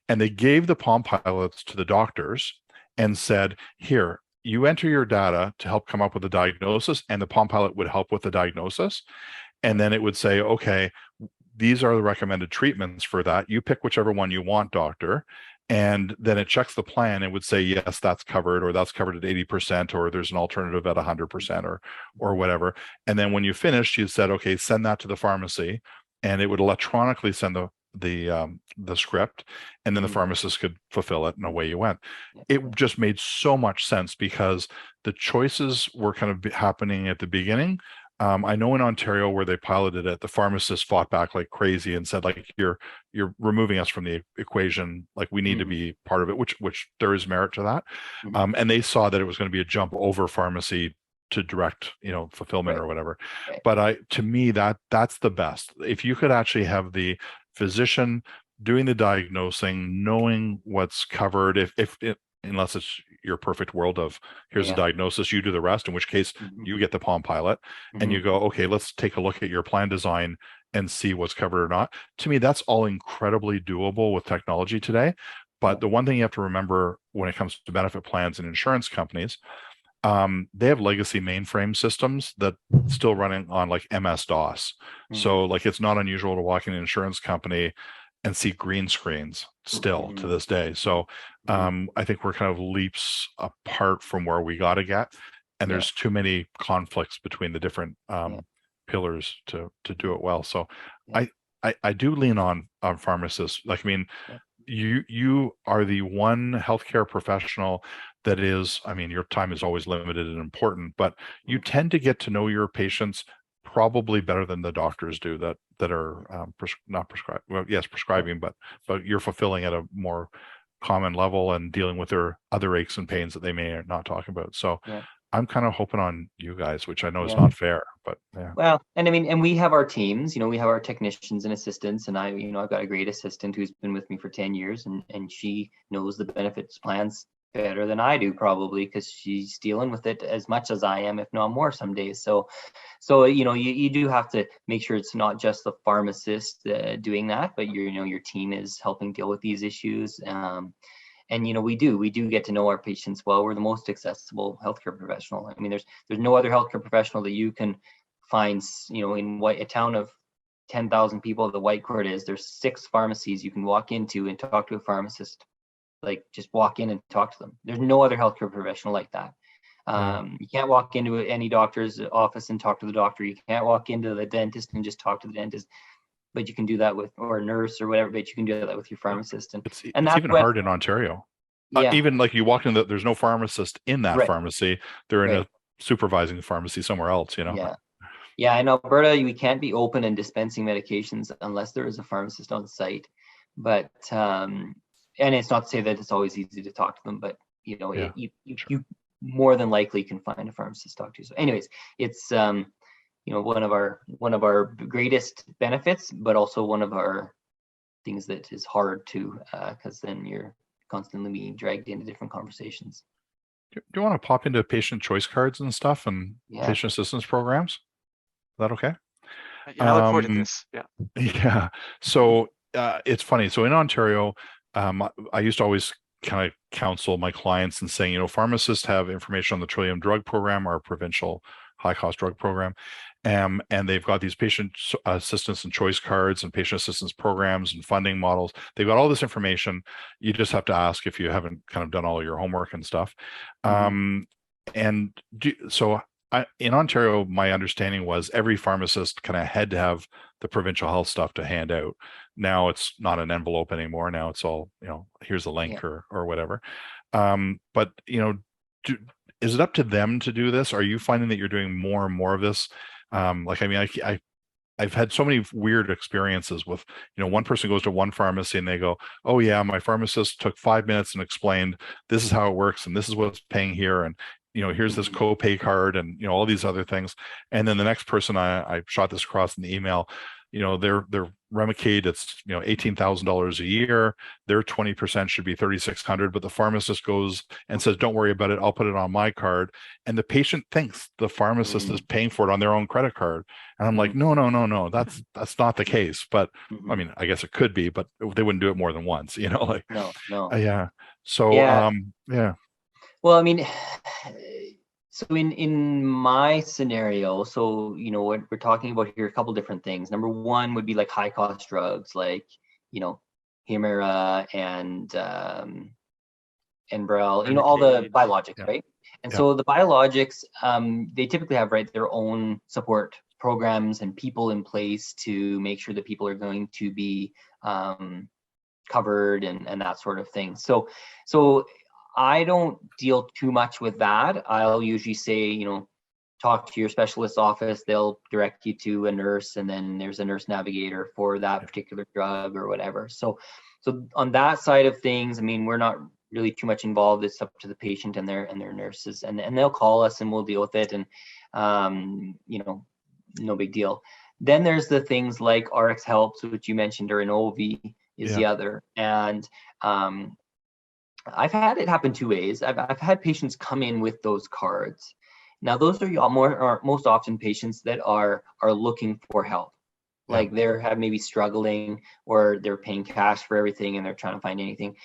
And they gave the Palm Pilots to the doctors and said, here, you enter your data to help come up with a diagnosis, and the Palm Pilot would help with the diagnosis. And then it would say, okay, these are the recommended treatments for that. You pick whichever one you want, doctor. And then it checks the plan. It would say, yes, that's covered, or that's covered at 80%, or there's an alternative at 100%, or whatever. And then when you finished, you said, okay, send that to the pharmacy, and it would electronically send the script, and then the pharmacist could fulfill it, and away you went. It just made so much sense because the choices were kind of happening at the beginning. I know in Ontario where they piloted it, the pharmacists fought back like crazy and said, like, you're removing us from the equation. Like, we need to be part of it, which there is merit to that. And they saw that it was going to be a jump over pharmacy to direct, fulfillment or whatever. But to me, that's the best. If you could actually have the physician doing the diagnosing, knowing what's covered, unless it's your perfect world of here's a diagnosis, you do the rest, in which case you get the Palm Pilot and you go, okay, let's take a look at your plan design and see what's covered or not. To me, that's all incredibly doable with technology today. But the one thing you have to remember when it comes to benefit plans and insurance companies, they have legacy mainframe systems that still running on like MS-DOS. So like, it's not unusual to walk in an insurance company and see green screens still to this day. So I think we're kind of leaps apart from where we got to get, and there's too many conflicts between the different pillars to do it well. So I do lean on pharmacists. Like, I mean, you are the one healthcare professional that is, I mean, your time is always limited and important, but you tend to get to know your patients probably better than the doctors do that are not prescribed. Well, yes, prescribing, but you're fulfilling at a more common level and dealing with their other aches and pains that they may not talk about. So I'm kind of hoping on you guys, which I know is not fair, but Well, and I mean, and we have our teams, we have our technicians and assistants, and I've got a great assistant who's been with me for 10 years, and she knows the benefits plans better than I do, probably, because she's dealing with it as much as I am, if not more some days. So you do have to make sure it's not just the pharmacist doing that, but your team is helping deal with these issues. And we do get to know our patients well. We're the most accessible healthcare professional. I mean, there's no other healthcare professional that you can find, in a town of 10,000 people, the Whitecourt is, there's 6 pharmacies you can walk into and talk to a pharmacist. Like, just walk in and talk to them. There's no other healthcare professional like that. You can't walk into any doctor's office and talk to the doctor. You can't walk into the dentist and just talk to the dentist. But you can do that or a nurse or whatever. But you can do that with your pharmacist. And it's that's even hard in Ontario. Even like, you walk in, there's no pharmacist in that pharmacy. They're in a supervising pharmacy somewhere else. Yeah, in Alberta, we can't be open and dispensing medications unless there is a pharmacist on site. But and it's not to say that it's always easy to talk to them, but Yeah. you more than likely can find a pharmacist to talk to. So, anyways, it's one of our greatest benefits, but also one of our things that is hard to, because then you're constantly being dragged into different conversations. Do you want to pop into patient choice cards and stuff and patient assistance programs? Is that okay? Yeah, I look forward to this. Yeah. Yeah. So it's funny. So in Ontario, I used to always kind of counsel my clients and saying, pharmacists have information on the Trillium Drug Program, our provincial high-cost drug program, and they've got these patient assistance and choice cards and patient assistance programs and funding models. They've got all this information. You just have to ask if you haven't kind of done all your homework and stuff. In Ontario, my understanding was every pharmacist kind of had to have the provincial health stuff to hand out. Now it's not an envelope anymore. Now it's all, here's a link or whatever. But is it up to them to do this? Are you finding that you're doing more and more of this? I've had so many weird experiences with, one person goes to one pharmacy and they go, oh yeah, my pharmacist took 5 minutes and explained, this is how it works and this is what's paying here. And here's this copay card and, all these other things. And then the next person, I shot this across in the email, their Remicade, it's, $18,000 a year. Their 20% should be $3,600, but the pharmacist goes and says, don't worry about it. I'll put it on my card. And the patient thinks the pharmacist is paying for it on their own credit card. And I'm like, no, that's not the case. But I mean, I guess it could be, but they wouldn't do it more than once, No. Yeah. So, yeah. Well, I mean, so in my scenario, so what we're talking about here, a couple different things. Number one would be like high cost drugs, like Humira and Enbrel, all the biologics, right? And so the biologics, they typically have their own support programs and people in place to make sure that people are going to be covered and that sort of thing. So I don't deal too much with that. I'll usually say, talk to your specialist office. They'll direct you to a nurse, and then there's a nurse navigator for that particular drug or whatever. So on that side of things, I mean, we're not really too much involved. It's up to the patient and their nurses, and they'll call us and we'll deal with it, and no big deal. Then there's the things like RX Helps, which you mentioned, or Innovi is the other, and I've had it happen two ways. I've had patients come in with those cards. Now, those are most often patients that are looking for help. Like they're maybe struggling, or they're paying cash for everything and they're trying to find anything.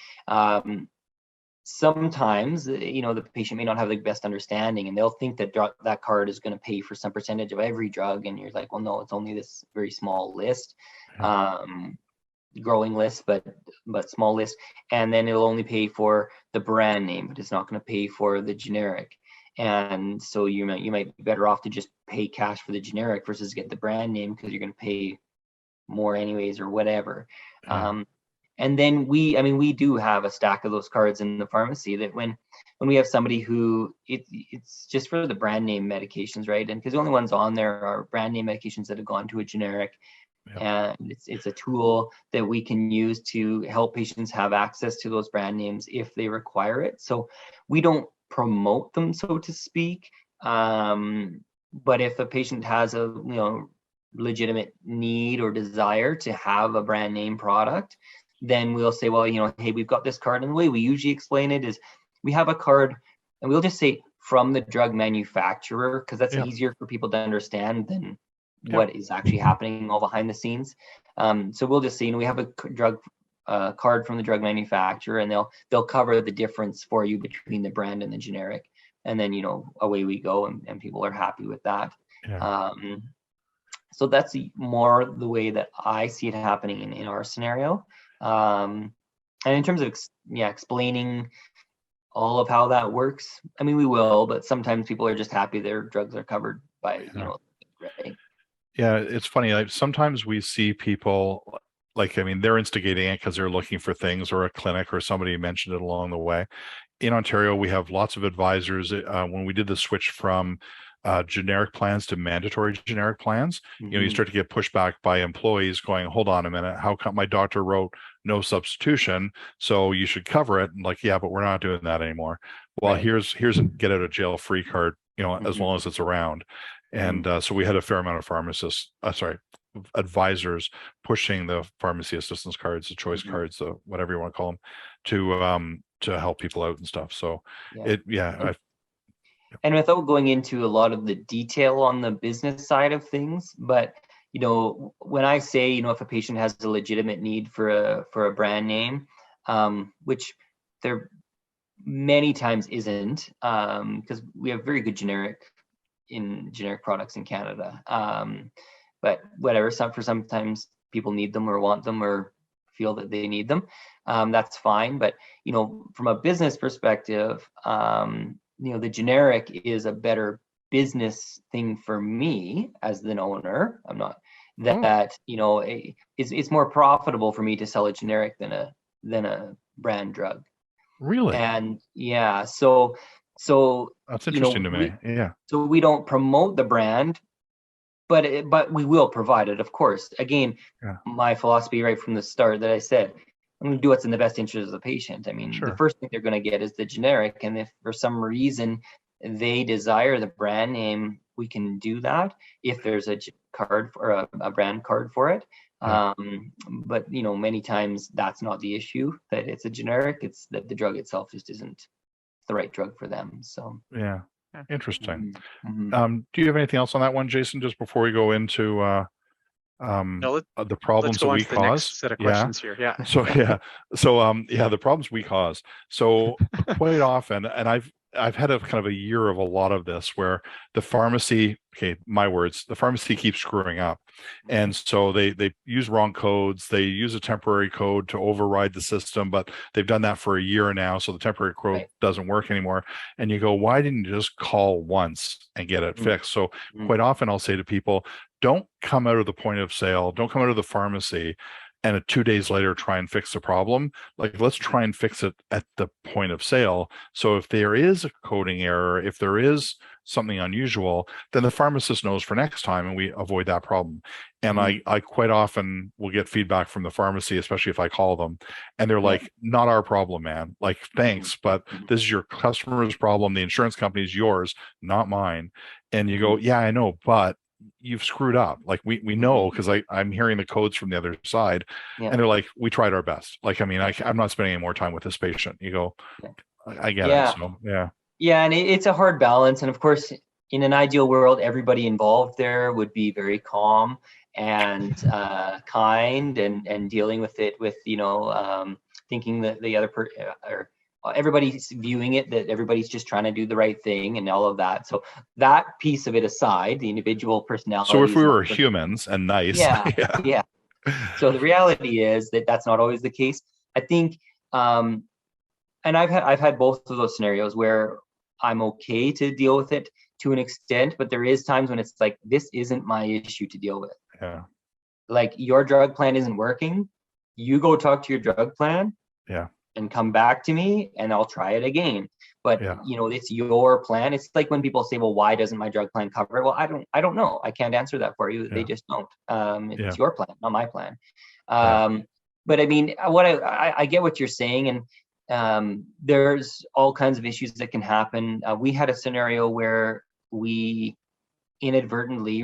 Sometimes, the patient may not have the best understanding, and they'll think that that card is going to pay for some percentage of every drug. And you're like, well, no, it's only this very small list. Growing list, but small list, and then it'll only pay for the brand name, but it's not going to pay for the generic. And so you might be better off to just pay cash for the generic versus get the brand name, because you're going to pay more anyways or whatever. And then we do have a stack of those cards in the pharmacy that when we have somebody who it's just for the brand name medications, right? And because the only ones on there are brand name medications that have gone to a generic. And it's a tool that we can use to help patients have access to those brand names if they require it. So we don't promote them, so to speak. But if a patient has a legitimate need or desire to have a brand name product, then we'll say, well, hey, we've got this card. And the way we usually explain it is we have a card, and we'll just say from the drug manufacturer, because that's easier for people to understand than what is actually happening all behind the scenes. So we'll just say, we have a drug card from the drug manufacturer, and they'll cover the difference for you between the brand and the generic. And then, away we go, and people are happy with that. So that's more the way that I see it happening in our scenario. And in terms of explaining all of how that works, I mean, we will, but sometimes people are just happy their drugs are covered by, right? Yeah, it's funny. Like sometimes we see people they're instigating it because they're looking for things, or a clinic or somebody mentioned it along the way. in Ontario, we have lots of advisors. When we did the switch from generic plans to mandatory generic plans, you start to get pushback by employees going, hold on a minute, how come my doctor wrote no substitution, so you should cover it? And like, yeah, but we're not doing that anymore. Well, Right. here's a get out of jail free card, as long as it's around. And so we had a fair amount of pharmacists, advisors pushing the pharmacy assistance cards, the choice cards, the whatever you want to call them, to help people out and stuff. So and without going into a lot of the detail on the business side of things, but when I say, if a patient has a legitimate need for a brand name, which there many times isn't, because we have very good generic products in Canada. But whatever, sometimes people need them or want them or feel that they need them. That's fine. But, from a business perspective, the generic is a better business thing for me as an owner. I'm not it's more profitable for me to sell a generic than a brand drug. Really? And so that's interesting to me. So we don't promote the brand, but we will provide it, of course. Again, my philosophy right from the start that I said, I'm going to do what's in the best interest of the patient. I mean, the first thing they're going to get is the generic. And if for some reason they desire the brand name, we can do that if there's a card or a brand card for it. But, many times that's not the issue, that it's a generic. It's that the drug itself just isn't the right drug for them. So, interesting. Do you have anything else on that one, Jason, just before we go into the problems that we cause? Next set of questions here. So the problems we cause. So quite often, and I've had a kind of a year of a lot of this where the pharmacy, my words, the pharmacy keeps screwing up. And so they use wrong codes. They use a temporary code to override the system, but they've done that for a year now. So the temporary code doesn't work anymore. And you go, why didn't you just call once and get it fixed? So quite often I'll say to people, don't come out of the point of sale, don't come out of the pharmacy and 2 days later try and fix the problem. Like, let's try and fix it at the point of sale. So if there is a coding error, if there is something unusual, then the pharmacist knows for next time and we avoid that problem. And I quite often will get feedback from the pharmacy, especially if I call them, and they're like, not our problem, man. Like, thanks, but this is your customer's problem. The insurance company is yours, not mine. And you go, yeah, I know, but you've screwed up. Like, we know, because I'm hearing the codes from the other side, and they're like, we tried our best. Like, I mean, I'm not spending any more time with this patient. You go, I get it. So and it's a hard balance. And of course, in an ideal world, everybody involved there would be very calm and kind and dealing with it with thinking that the other person or everybody's viewing it that everybody's just trying to do the right thing and all of that. So that piece of it aside, the individual personality. So if we were humans and nice. So the reality is that that's not always the case. I think, and I've had both of those scenarios where I'm okay to deal with it to an extent, but there is times when it's like, this isn't my issue to deal with. Like, your drug plan isn't working. You go talk to your drug plan. And come back to me and I'll try it again. But it's your plan. It's like when people say, well, why doesn't my drug plan cover it? Well, I don't know. I can't answer that for you. They just don't. It's your plan, not my plan. But I mean, what I get what you're saying, and there's all kinds of issues that can happen. We had a scenario where we inadvertently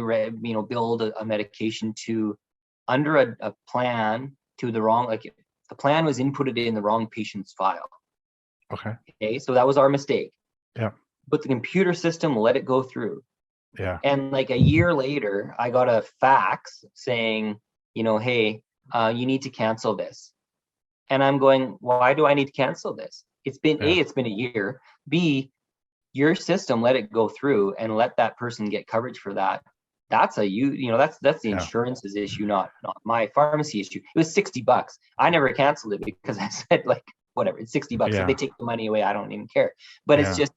billed a medication to under a plan to the wrong, like, the plan was inputted in the wrong patient's file. Okay. So that was our mistake. But the computer system let it go through. And like a year later, I got a fax saying, hey, you need to cancel this. And I'm going, why do I need to cancel this? It's been it's been a year. B, your system let it go through and let that person get coverage for that. That's that's the insurance's issue, not my pharmacy issue. It was $60. I never canceled it because I said, like, whatever, it's $60. If they take the money away, I don't even care. But it's just,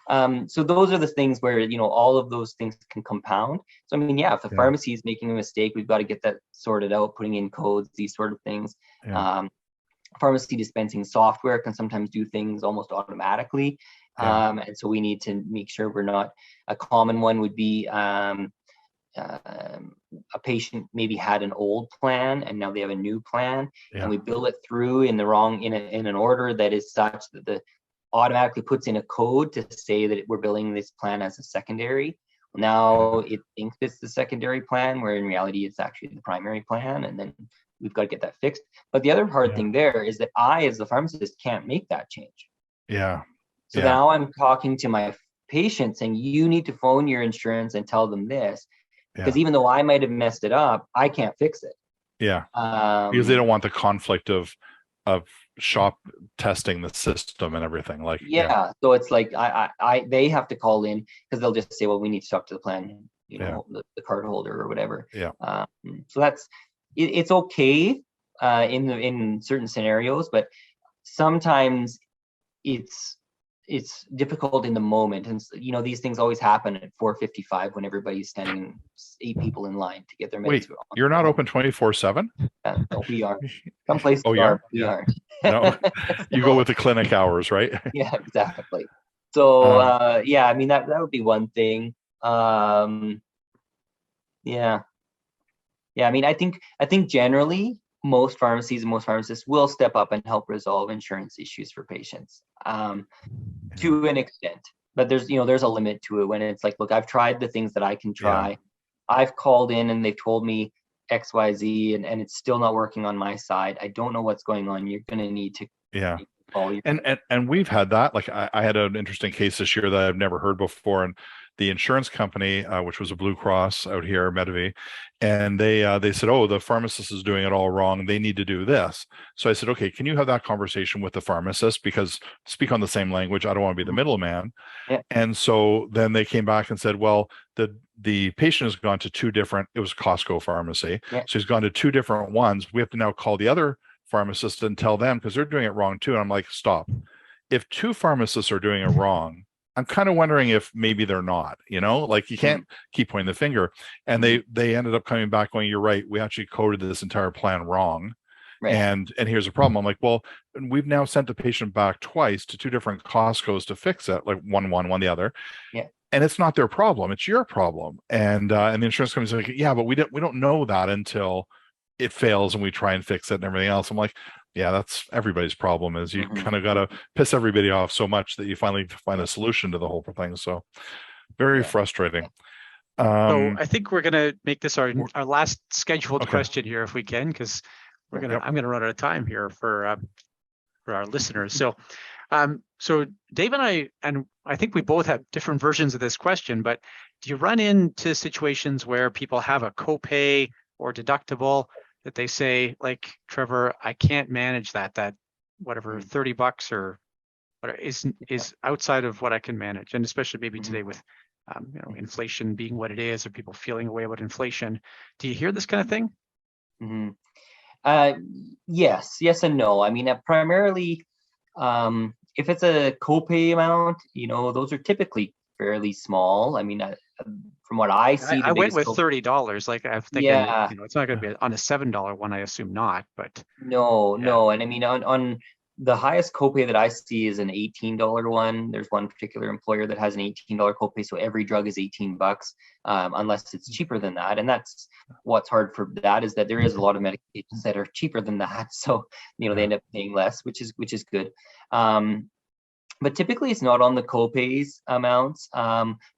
so those are the things where, all of those things can compound. So, I mean, if the pharmacy is making a mistake, we've got to get that sorted out, putting in codes, these sort of things. pharmacy dispensing software can sometimes do things almost automatically. And so we need to make sure we're not. A common one would be a patient maybe had an old plan and now they have a new plan, and we bill it through in an order that is such that the automatically puts in a code to say that we're billing this plan as a secondary. Now it thinks it's the secondary plan, where in reality it's actually the primary plan, and then we've got to get that fixed. But the other hard thing there is that I, as the pharmacist, can't make that change. So now I'm talking to my patient saying, you need to phone your insurance and tell them this, because even though I might have messed it up, I can't fix it. Because they don't want the conflict of shop testing the system and everything. Like so it's like they have to call in, because they'll just say, well, we need to talk to the plan, the card holder or whatever. So that's it's okay in certain scenarios, but sometimes it's difficult in the moment. And these things always happen at 4:55 when everybody's standing 8 people in line to get their meds. Wait, you're not open 24/7? No, we are. Some places we aren't. No, you go with the clinic hours, right? Yeah, exactly. So I mean that would be one thing. I mean, I think generally most pharmacies and most pharmacists will step up and help resolve insurance issues for patients to an extent. But there's a limit to it when it's like, look, I've tried the things that I can try. I've called in and they've told me XYZ and it's still not working on my side. I don't know what's going on. You're going to need to call your and we've had that. Like I had an interesting case this year that I've never heard before, and the insurance company, which was a Blue Cross out here, Medivy, and they said, oh, the pharmacist is doing it all wrong. They need to do this. So I said, okay, can you have that conversation with the pharmacist, because speak on the same language. I don't want to be the middleman. And so then they came back and said, well, the patient has gone to 2 different, it was Costco pharmacy. So he's gone to 2 different ones. We have to now call the other pharmacist and tell them, because they're doing it wrong too. And I'm like, stop. If 2 pharmacists are doing it wrong, I'm kind of wondering if maybe they're not, like you can't keep pointing the finger. And they ended up coming back going, you're right, we actually coded this entire plan wrong. And here's a problem. I'm like, well, we've now sent the patient back twice to 2 different Costco's to fix it, like one the other. And it's not their problem, it's your problem. And the insurance company's like, yeah, but we don't know that until it fails and we try and fix it and everything else. I'm like, yeah, that's everybody's problem, is you kind of got to piss everybody off so much that you finally find a solution to the whole thing. So very frustrating. So I think we're going to make this our last scheduled question here, if we can, because I'm going to run out of time here for our listeners. So so Dave and I think we both have different versions of this question, but do you run into situations where people have a copay or deductible that they say, like, Trevor, I can't manage that whatever $30 or whatever is outside of what I can manage, and especially maybe today with inflation being what it is, or people feeling a way about inflation. Do you hear this kind of thing? Yes and no. I mean, primarily, if it's a copay amount, those are typically fairly small. I mean, from what I see, I went with $30. Like I'm thinking, it's not going to be on a $7 one. I assume not, but no. And I mean, on the highest copay that I see is an $18 one. There's one particular employer that has an $18 copay, so every drug is $18, unless it's cheaper than that. And that's what's hard for that, is that there is a lot of medications that are cheaper than that, so they end up paying less, which is good. But typically it's not on the copays amounts.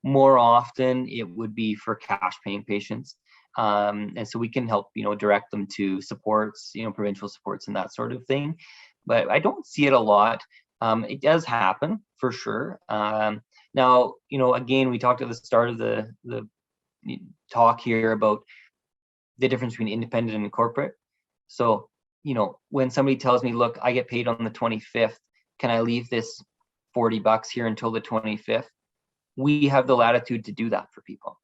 More often it would be for cash paying patients. And so we can help, direct them to supports, provincial supports and that sort of thing. But I don't see it a lot. It does happen for sure. Now, again, we talked at the start of the talk here about the difference between independent and corporate. So, when somebody tells me, look, I get paid on the 25th, can I leave this $40 here until the 25th? We have the latitude to do that for people.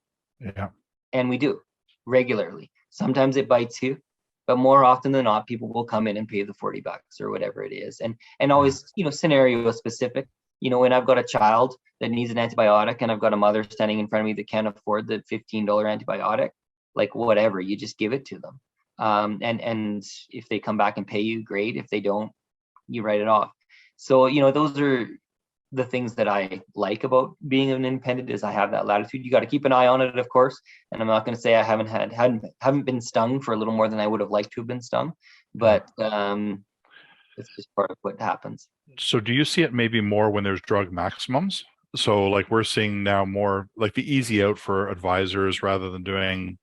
And we do regularly. Sometimes it bites you, but more often than not, people will come in and pay the $40 or whatever it is. And always, scenario specific. When I've got a child that needs an antibiotic and I've got a mother standing in front of me that can't afford the $15 antibiotic, like whatever, you just give it to them. And if they come back and pay you, great. If they don't, you write it off. So, those are the things that I like about being an independent, is I have that latitude. You got to keep an eye on it, of course. And I'm not going to say I haven't been stung for a little more than I would have liked to have been stung, but it's just part of what happens. So do you see it maybe more when there's drug maximums? So like we're seeing now more like the easy out for advisors rather than doing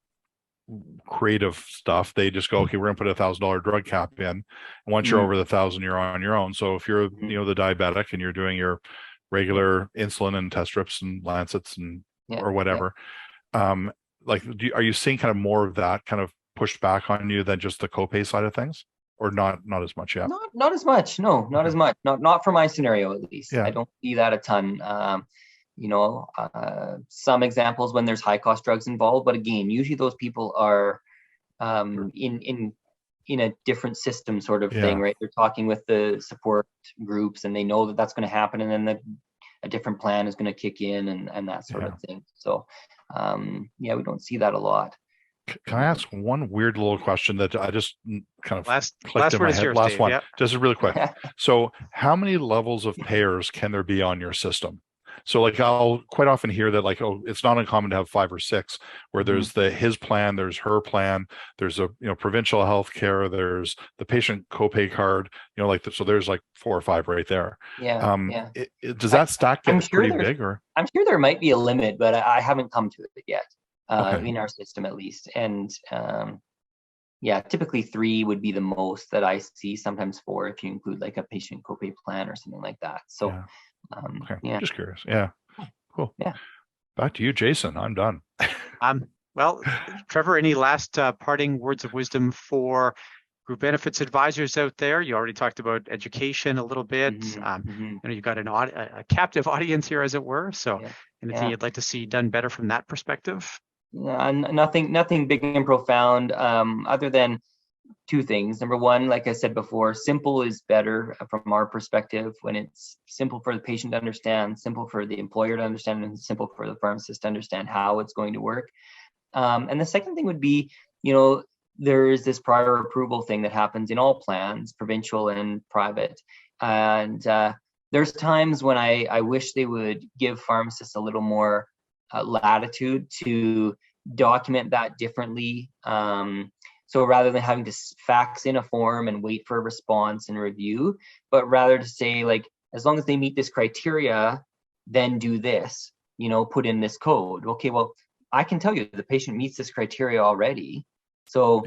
creative stuff. They just go, okay, we're gonna put $1,000 drug cap in. And once you're over the 1,000, you're on your own. So if you're, the diabetic and you're doing your regular insulin and test strips and lancets and or whatever, are you seeing kind of more of that kind of pushed back on you than just the copay side of things, or not as much yet? Not as much. No, not as much. Not for my scenario, at least. Yeah. I don't see that a ton. Some examples when there's high cost drugs involved, but again, usually those people are in a different system sort of thing, right? They're talking with the support groups and they know that that's going to happen, and then a different plan is going to kick in and that sort of thing. So we don't see that a lot. Can I ask one weird little question that I just kind of clicked in my head? Yours, last Dave, one, just really quick. So how many levels of payers can there be on your system? So like I'll quite often hear that like, oh, it's not uncommon to have 5 or 6 where there's his plan, there's her plan, there's a provincial health care, there's the patient copay card, so there's like 4 or 5 right there. Does that stack get pretty big? Or I'm sure there might be a limit, but I haven't come to it yet in our system at least. And typically 3 would be the most that I see, sometimes 4 if you include like a patient copay plan or something like that. So just curious. Cool. Back to you, Jason. I'm done. Well, Trevor, any last parting words of wisdom for group benefits advisors out there? You already talked about education a little bit. You've got a captive audience here, as it were. So anything you'd like to see done better from that perspective? Nothing big and profound, other than 2 things. Number one, like I said before, simple is better from our perspective. When it's simple for the patient to understand, simple for the employer to understand, and simple for the pharmacist to understand how it's going to work. And the second thing would be, there is this prior approval thing that happens in all plans, provincial and private. And there's times when I wish they would give pharmacists a little more latitude to document that differently. So rather than having to fax in a form and wait for a response and review, but rather to say, like, as long as they meet this criteria, then do this, put in this code. Okay, well, I can tell you the patient meets this criteria already. So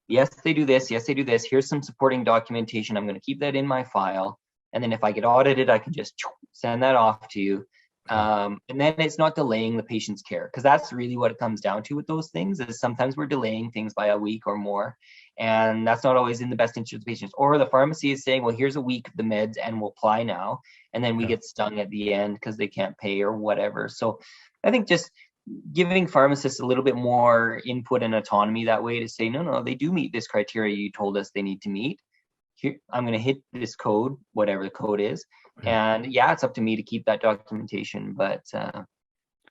yes, they do this. Yes, they do this. Here's some supporting documentation. I'm going to keep that in my file. And then if I get audited, I can just send that off to you. And then it's not delaying the patient's care, because that's really what it comes down to with those things, is sometimes we're delaying things by a week or more, and that's not always in the best interest of the patients. Or the pharmacy is saying, well, here's a week of the meds and we'll apply now, and then we get stung at the end because they can't pay or whatever. So I think just giving pharmacists a little bit more input and autonomy that way to say, no, they do meet this criteria you told us they need to meet. Here, I'm going to hit this code, whatever the code is. And it's up to me to keep that documentation, but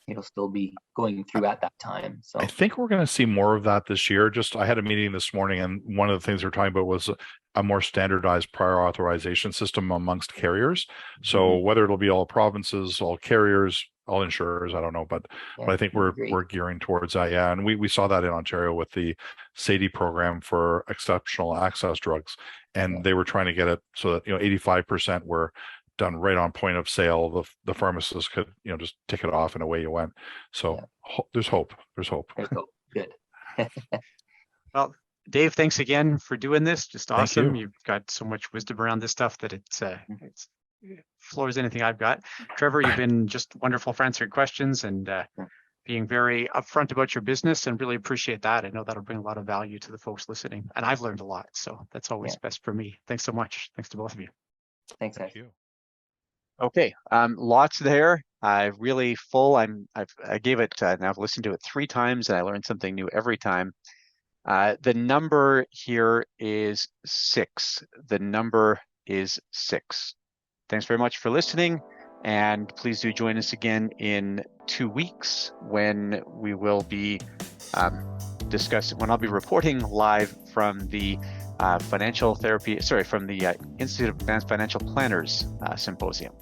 it'll still be going through at that time. So I think we're going to see more of that this year. I had a meeting this morning, and one of the things we're talking about was a more standardized prior authorization system amongst carriers. So whether it'll be all provinces, all carriers, all insurers, I don't know, but I think we're gearing towards that. Yeah, and we saw that in Ontario with the SADI program for exceptional access drugs, and they were trying to get it so that 85% were done right on point of sale. The pharmacist could just tick it off and away you went. So there's hope. There's hope. Good. Well, Dave, thanks again for doing this. Just awesome. You've got so much wisdom around this stuff that it's floors anything I've got. Trevor, you've been just wonderful for answering questions and being very upfront about your business, and really appreciate that. I know that'll bring a lot of value to the folks listening, and I've learned a lot. So that's always best for me. Thanks so much. Thanks to both of you. Thanks. Thank you. Okay, lots there. Really full. I gave it, and I've listened to it 3 times, and I learned something new every time. The number here is 6. The number is 6. Thanks very much for listening, and please do join us again in 2 weeks when we will be I'll be reporting live from the from the Institute of Advanced Financial Planners Symposium.